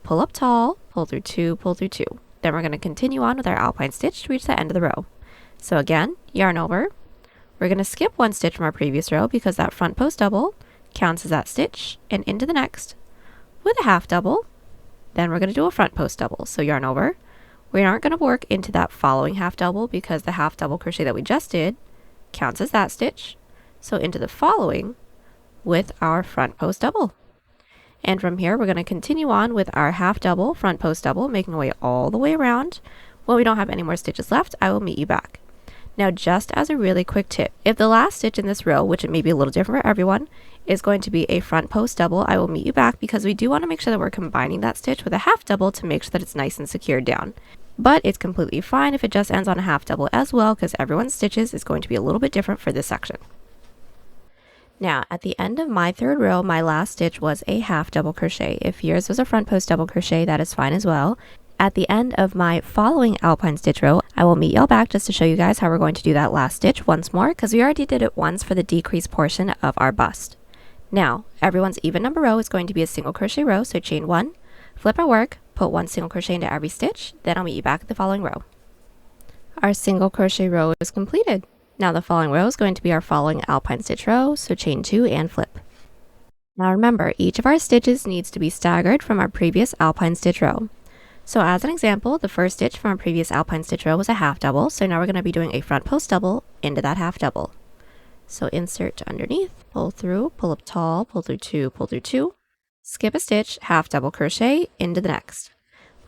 pull up tall, pull through 2, pull through 2. Then we're going to continue on with our alpine stitch to reach the end of the row. So again, yarn over. We're going to skip 1 stitch from our previous row because that front post double counts as that stitch, and into the next with a half double. Then we're going to do a front post double. So yarn over. We aren't going to work into that following half double because the half double crochet that we just did counts as that stitch. So into the following with our front post double. And from here, we're going to continue on with our half double, front post double, making our way all the way around. When we don't have any more stitches left, I will meet you back. Now, just as a really quick tip, if the last stitch in this row, which it may be a little different for everyone, is going to be a front post double, I will meet you back because we do want to make sure that we're combining that stitch with a half double to make sure that it's nice and secured down. But it's completely fine if it just ends on a half double as well because everyone's stitches is going to be a little bit different for this section. Now, at the end of my 3rd row, my last stitch was a half double crochet. If yours was a front post double crochet, that is fine as well. At the end of my following alpine stitch row, I will meet y'all back just to show you guys how we're going to do that last stitch once more because we already did it once for the decrease portion of our bust. Now, everyone's even number row is going to be a single crochet row, so chain 1, flip our work, put 1 single crochet into every stitch, then I'll meet you back at the following row. Our single crochet row is completed. Now the following row is going to be our following alpine stitch row, so chain 2 and flip. Now remember, each of our stitches needs to be staggered from our previous alpine stitch row. So as an example, the first stitch from our previous alpine stitch row was a half double, so now we're going to be doing a front post double into that half double. So insert underneath, pull through, pull up tall, pull through 2, pull through 2, skip a stitch, half double crochet into the next.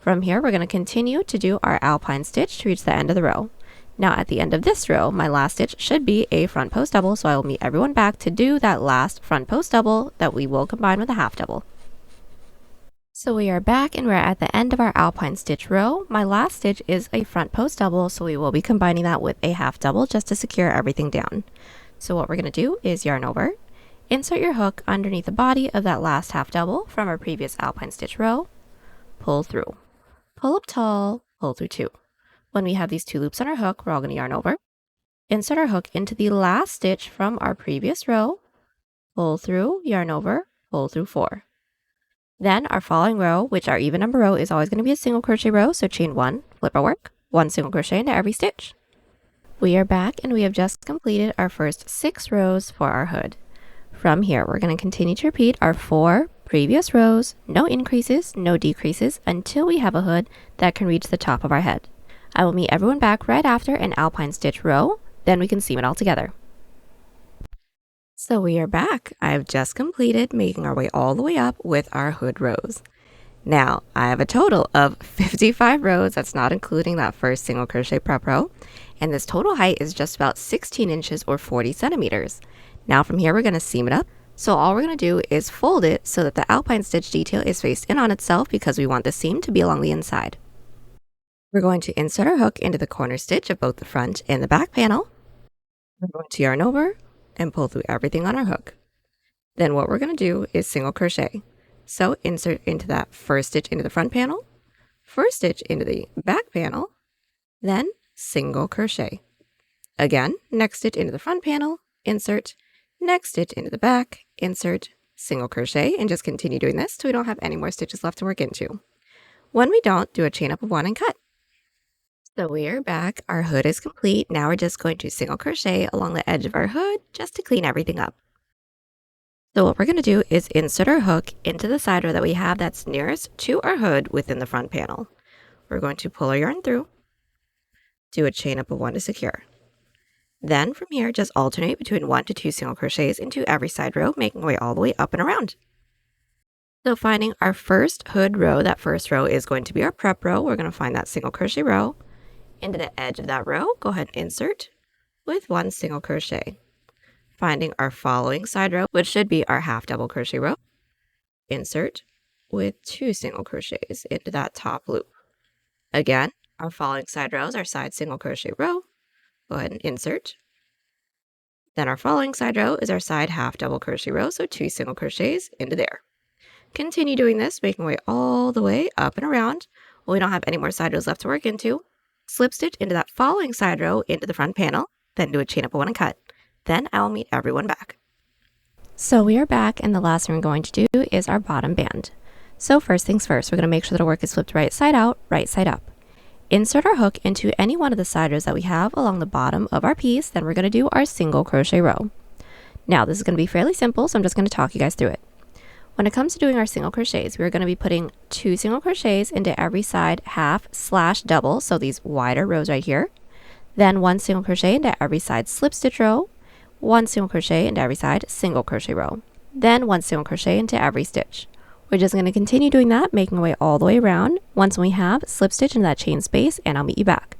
From here, we're going to continue to do our alpine stitch to reach the end of the row. Now at the end of this row, my last stitch should be a front post double, so I will meet everyone back to do that last front post double that we will combine with a half double. So we are back and we're at the end of our alpine stitch row. My last stitch is a front post double, so we will be combining that with a half double just to secure everything down. So what we're going to do is yarn over, insert your hook underneath the body of that last half double from our previous alpine stitch row, pull through, pull up tall, pull through 2. When we have these 2 loops on our hook, we're all going to yarn over, insert our hook into the last stitch from our previous row, pull through, yarn over, pull through 4. Then our following row, which our even number row, is always going to be a single crochet row, so chain 1, flip our work, 1 single crochet into every stitch. We are back and we have just completed our first 6 rows for our hood. From here, we're going to continue to repeat our 4 previous rows, no increases, no decreases, until we have a hood that can reach the top of our head. I will meet everyone back right after an alpine stitch row, then we can seam it all together. So we are back. I have just completed making our way all the way up with our hood rows. Now, I have a total of 55 rows, that's not including that first single crochet prep row, and this total height is just about 16 inches or 40 centimeters. Now from here, we're going to seam it up. So all we're going to do is fold it so that the Alpine stitch detail is faced in on itself because we want the seam to be along the inside. We're going to insert our hook into the corner stitch of both the front and the back panel. We're going to yarn over and pull through everything on our hook. Then what we're going to do is single crochet. So insert into that first stitch into the front panel, first stitch into the back panel, then single crochet. Again, next stitch into the front panel, insert, next stitch into the back, insert, single crochet, and just continue doing this till we don't have any more stitches left to work into. When we don't, do a chain up of 1 and cut. So we are back, our hood is complete. Now we're just going to single crochet along the edge of our hood just to clean everything up. So what we're going to do is insert our hook into the side row that we have that's nearest to our hood within the front panel. We're going to pull our yarn through, do a chain up of 1 to secure. Then from here, just alternate between 1 to 2 single crochets into every side row, making our way all the way up and around. So finding our first hood row, that first row is going to be our prep row. We're going to find that single crochet row. Into the edge of that row, go ahead and insert with 1 single crochet. Finding our following side row, which should be our half double crochet row, insert with 2 single crochets into that top loop. Again, our following side row is our side single crochet row. Go ahead and insert. Then our following side row is our side half double crochet row, so 2 single crochets into there. Continue doing this, making our way all the way up and around. Well, we don't have any more side rows left to work into. Slip stitch into that following side row into the front panel, then do a chain up of 1 and cut. Then I'll meet everyone back. So we are back, and the last thing we're going to do is our bottom band. So first things first, we're going to make sure that our work is flipped right side out, right side up. Insert our hook into any one of the side rows that we have along the bottom of our piece, then we're going to do our single crochet row. Now this is going to be fairly simple, so I'm just going to talk you guys through it. When it comes to doing our single crochets, we're going to be putting 2 single crochets into every side half / double, so these wider rows right here. Then 1 single crochet into every side slip stitch row, 1 single crochet into every side single crochet row, then 1 single crochet into every stitch. We're just going to continue doing that, making our way all the way around. Once we have, slip stitch into that chain space, and I'll meet you back.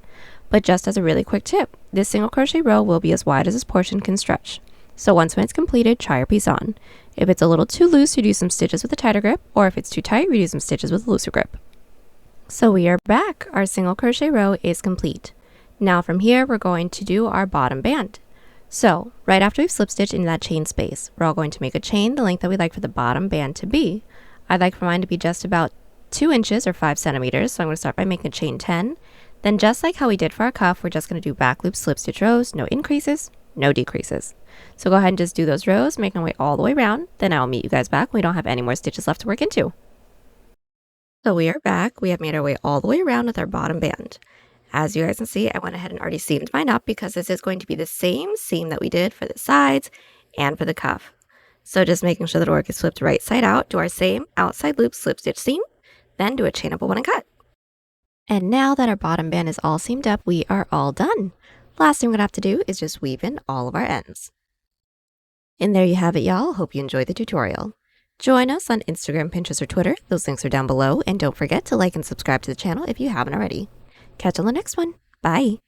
But just as a really quick tip, this single crochet row will be as wide as this portion can stretch. So once when it's completed, try your piece on. If it's a little too loose, reduce some stitches with a tighter grip, or if it's too tight, reduce some stitches with a looser grip. So we are back. Our single crochet row is complete. Now from here, we're going to do our bottom band. So right after we've slip stitched into that chain space, we're all going to make a chain the length that we'd like for the bottom band to be. I'd like for mine to be just about 2 inches or 5 centimeters, so I'm going to start by making a chain 10. Then just like how we did for our cuff, we're just going to do back loop slip stitch rows, no increases, no decreases. So go ahead and just do those rows, making our way all the way around. Then I'll meet you guys back when we don't have any more stitches left to work into. So we are back. We have made our way all the way around with our bottom band. As you guys can see, I went ahead and already seamed mine up because this is going to be the same seam that we did for the sides and for the cuff. So just making sure that our work is flipped right side out, do our same outside loop slip stitch seam, then do a chain up of 1 and cut. And now that our bottom band is all seamed up, we are all done. Last thing we're gonna have to do is just weave in all of our ends. And there you have it, y'all. Hope you enjoyed the tutorial. Join us on Instagram, Pinterest, or Twitter. Those links are down below. And don't forget to like and subscribe to the channel if you haven't already. Catch you on the next one. Bye.